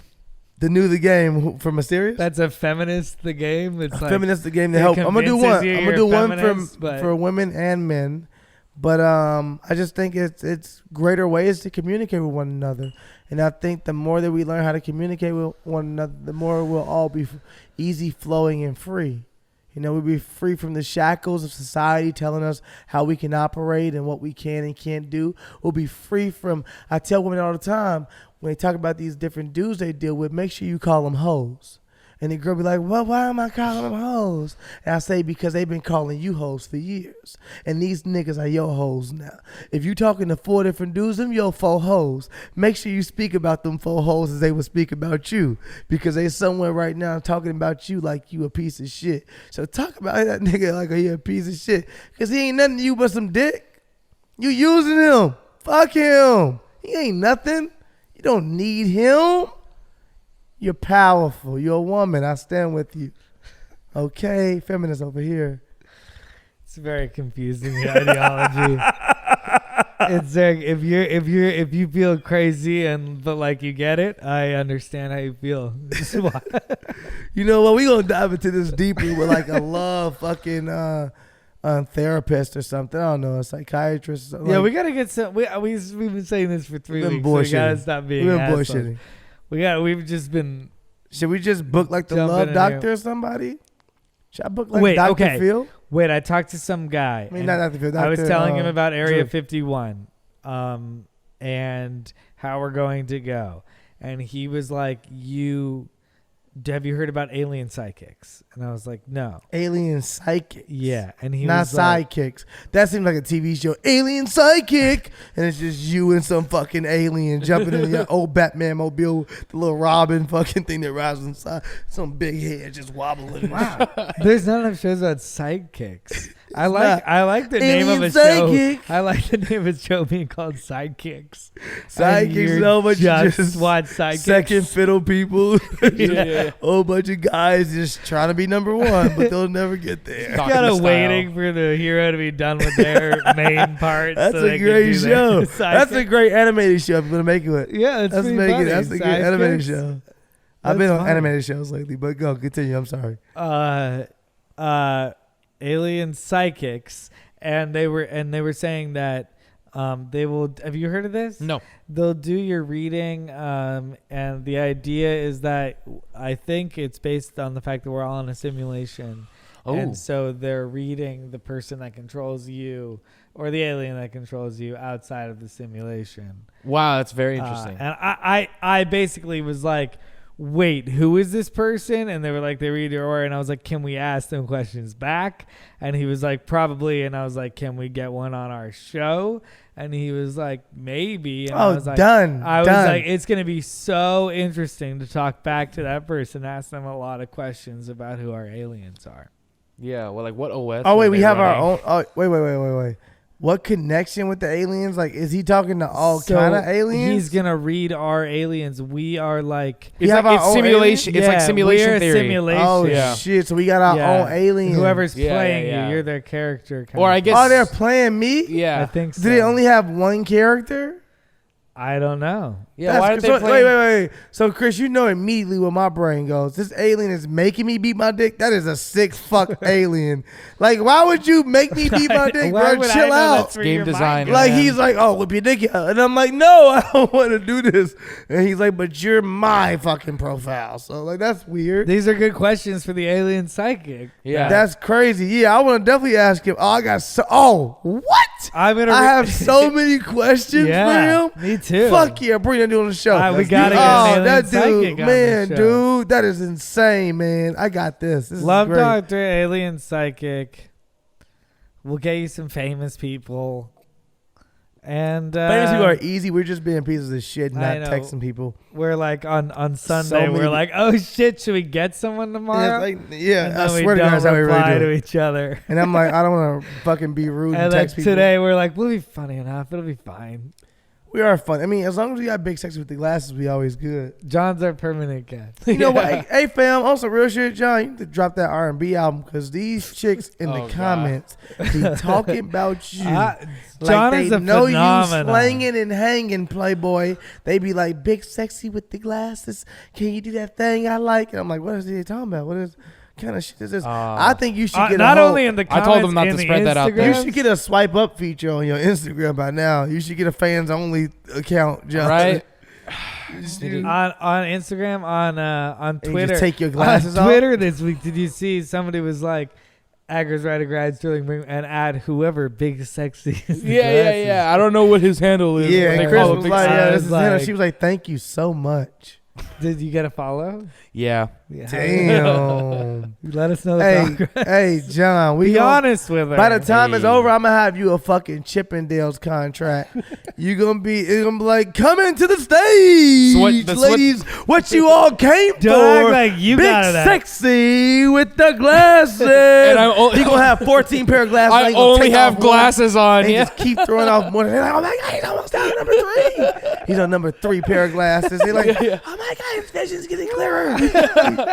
the game for Mysterious. That's a feminist the game. It's like feminist the game to it help. I'm gonna do convinces one. you I'm you're gonna do one feminist, but- for women and men. But I just think it's greater ways to communicate with one another, and I think the more that we learn how to communicate with one another, the more we'll all be easy flowing and free. You know, we'll be free from the shackles of society telling us how we can operate and what we can and can't do. We'll be free from. I tell women all the time when they talk about these different dudes they deal with, make sure you call them hoes. And the girl be like, well, why am I calling them hoes? And I say, because they've been calling you hoes for years. And these niggas are your hoes now. If you talking to 4 different dudes, them your 4 hoes. Make sure you speak about them 4 hoes as they would speak about you. Because they somewhere right now talking about you like you a piece of shit. So talk about that nigga like he a piece of shit. Because he ain't nothing to you but some dick. You using him. Fuck him. He ain't nothing. You don't need him. You're powerful. You're a woman. I stand with you. Okay, feminist over here. It's very confusing the ideology. It's like if you feel crazy but like you get it, I understand how you feel. You know what? We gonna dive into this deeper with like a love fucking therapist or something. I don't know, a psychiatrist. Or something. Yeah, Like, we gotta get some. We've been saying this for 3 We've been weeks. So we gotta bullshitting. stop being We've been assholes. bullshitting. We've just been. Should we just book like the Jumping love in doctor here. or somebody? Should I book like Wait, Dr. okay. Phil? Wait, I talked to some guy. I mean, and not Dr. Phil. I was telling him Dr. about Area Drew. 51, and how we're going to go, and he was like, have you heard about alien psychics? And I was like, no. Alien psychic. Yeah, and he Not was like, sidekicks. That seems like a TV show. Alien psychic, and it's just you and some fucking alien jumping in your old Batman mobile, the little Robin fucking thing that rides inside, some big head just wobbling. Wow. there's not enough shows about sidekicks. I not. like the name of Alien a show. Sidekick. I like the name of a show being called Sidekicks. And Sidekicks, you're so much just watch Sidekicks. second fiddle people. Yeah. Whole bunch of guys just trying to be number one, but they'll never get there. Talking Kind of style. waiting for the hero to be done with their main part. That's so a they can great do their show. That's a sidekick. great animated show. I'm gonna make it. Yeah, it's Let's pretty make funny. it. That's a good animated Sidekicks. show. I've been That's on funny. animated shows lately, but go continue. I'm sorry. Alien psychics, and they were saying that they will. Have you heard of this? No. They'll do your reading, and the idea is that I think it's based on the fact that we're all in a simulation. Oh. And so they're reading the person that controls you or the alien that controls you outside of the simulation. Wow, that's very interesting. And I basically was like, wait, who is this person? And they were like, they read your aura. And I was like, can we ask them questions back? And he was like, probably. And I was like, can we get one on our show? And he was like, maybe. And I was like, done. I was done. like, it's going to be so interesting to talk back to that person, ask them a lot of questions about who our aliens are. Yeah, well, like what OS? Oh wait, were we they have our running? own. Oh wait. What connection with the aliens? Like, is he talking to all So kind of aliens? He's going to read our aliens. We are like... We It's have like our own simulation. It's like Yeah, simulation we're a theory. simulation. Oh Yeah. shit! So we got our Yeah. own alien. Whoever's Yeah, playing yeah, yeah. you, you're their character. Kind Or of. I guess. Oh, they're playing me. I Yeah. think so. Do they only have one character? I don't know. Yeah. Why did they so, play? wait. So Chris, you know immediately where my brain goes. This alien is making me beat my dick. That is a sick fuck alien. Like, why would you make me beat my dick, Why bro? would I Chill know out. that's where Game your mind design. goes? Like Man. he's like, oh, whip your dick out, and I'm like, no, I don't want to do this. And he's like, but you're my fucking profile. So like, that's weird. These are good questions for the alien psychic. Yeah. That's crazy. Yeah, I want to definitely ask him. Oh, I got so. Oh, what? I'm gonna. I have so many questions Yeah, for him. me too. Fuck yeah, bring that dude on the show. We gotta get an Oh, alien that psychic dude, on man, the show. dude, that is insane, man. I got this. This Love is great. Doctor, alien psychic. We'll get you some famous people. And Famous people are easy. We're just being pieces of shit, and I not know. texting people. we're like on Sunday. many- we're like, oh shit, should we get someone tomorrow? Yeah, it's like, yeah, and I then we swear to God, don't that's how we reply really do to it. each other. And I'm like, I don't want to fucking be rude and And then text people. today we're like, we'll be funny enough. It'll be fine. We are fun. I mean, as long as we got big sexy with the glasses, we always good. John's our permanent guest. You know what? Hey, fam, on some real shit, John, you need to drop that R&B album because these chicks in the comments be talking about you. John like is they a know phenomenon. you slanging and hanging, Playboy. They be like, big sexy with the glasses. Can you do that thing I like? And I'm like, what is he talking about? What is kind of shit is this? I think you should get not a whole, only in the I comments, told them not in to the spread that out there. you Instagrams. should get a swipe up feature on your Instagram by now. You should get a fans only account, John. Right? on Instagram, on And you Twitter. just take your glasses on off. Twitter this week, did you see somebody was like, Aggers Riding Ride Sterling and add whoever big sexy is the glasses. I don't know what his handle is. Yeah, but they and Chris call it was Big like, Sexy. yeah, I this was is Hannah. like- She was like, thank you so much. Did you get a follow? Yeah. Yeah. Damn. Let us know. hey, John. Be honest with her. By the time it's Hey. over, I'm gonna have you a fucking Chippendales contract. It's gonna be like, come into the stage, ladies. What you all came Don't act for? like you Big got that. sexy with the glasses. And I'm he gonna have 14 pair of glasses. I He gonna only take have off one glasses on. and Yeah. just keep throwing off more. They're like, oh my god, he's almost down to number 3. He's on number 3 pair of glasses. They're like, oh my god, his vision's getting clearer. He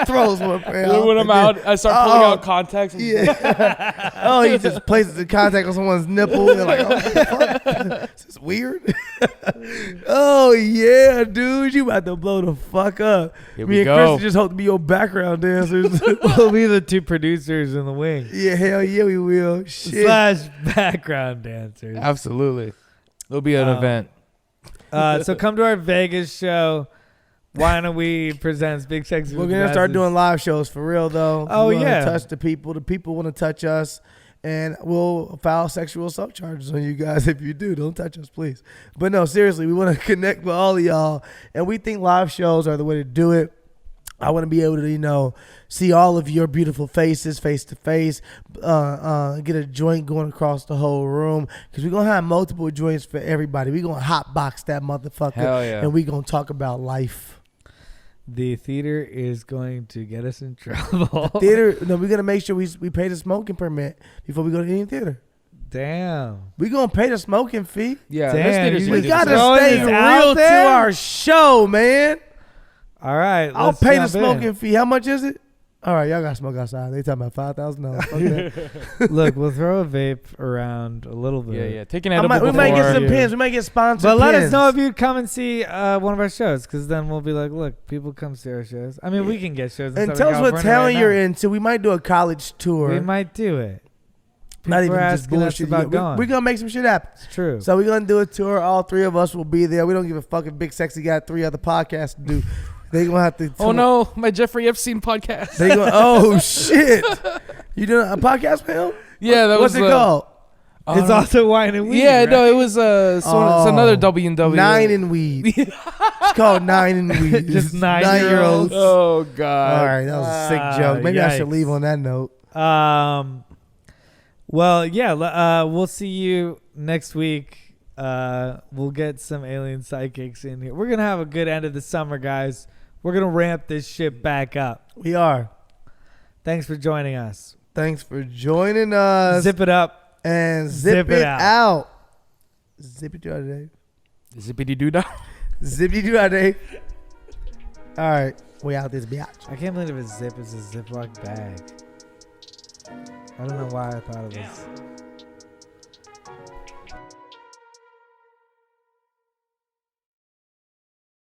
throws one pair. Then when I'm out, I start pulling out contacts. And Yeah. Oh, he just places the contact on someone's nipple. They're like, oh, what the fuck? This is weird. Oh, yeah, dude. You about to blow the fuck up. Here Me we and go. Chris just hope to be your background dancers. We'll be the 2 producers in the wing. Yeah, hell yeah, we will. Shit. / background dancers. Absolutely. It'll be an event. So come to our Vegas show. Why don't we presents Big Sexy? We're with going to start Glasses. doing live shows for real, though. Oh, We wanna yeah. touch the people. The people want to touch us. And we'll file sexual assault charges on you guys if you do. Don't touch us, please. But no, seriously, we want to connect with all of y'all. And we think live shows are the way to do it. I want to be able to, see all of your beautiful faces face to face, get a joint going across the whole room. Because we're going to have multiple joints for everybody. We're going to hotbox that motherfucker. Hell yeah. And we're going to talk about life. The theater is going to get us in trouble. Theater, no, we're going to make sure we pay the smoking permit before we go to any theater. Damn. We're going to pay the smoking fee. Yeah. Damn, this theater's you We gonna just do got throwing to stay this out real to there? our show, man. All right. I'll let's pay the jump in. smoking fee. How much is it? All right, y'all got to smoke outside. They talking about $5,000. Fuck that. Look, we'll throw a vape around a little bit. Yeah. Take an edible We might get before. some you. pins. We might get sponsored But let us pins. know if you'd come and see one of our shows, because then we'll be like, look, people come see our shows. I mean, we can get shows. in And Southern tell us what California town right you're now. into. We might do a college tour. We might do it. Not People even are just asking us bullshit. about going. We're going to make some shit happen. It's true. So we're going to do a tour. All 3 of us will be there. We don't give a fucking Big Sexy got 3 other podcasts to do. They going to have to. Oh no, my Jeffrey Epstein podcast. They going, oh, shit. You doing a podcast for him? Yeah, that What's was it called? it's also wine and weed. Yeah, right? no, it was it's another W&W. 9 and Weed. It's called 9 and Weed. Just It's 9-year-olds. Oh god. All right, that was a sick joke. Maybe I should yikes. leave on that note. Well, yeah, we'll see you next week. We'll get some alien psychics in here. We're going to have a good end of the summer, guys. We're going to ramp this shit back up. We are. Thanks for joining us. Thanks for joining us. Zip it up. and zip it out. Zip it out, Dave. Zippity doo dah. Zippity doo out, Dave. All right, we out this bitch. I can't believe it's a Ziploc bag. I don't know why I thought it was.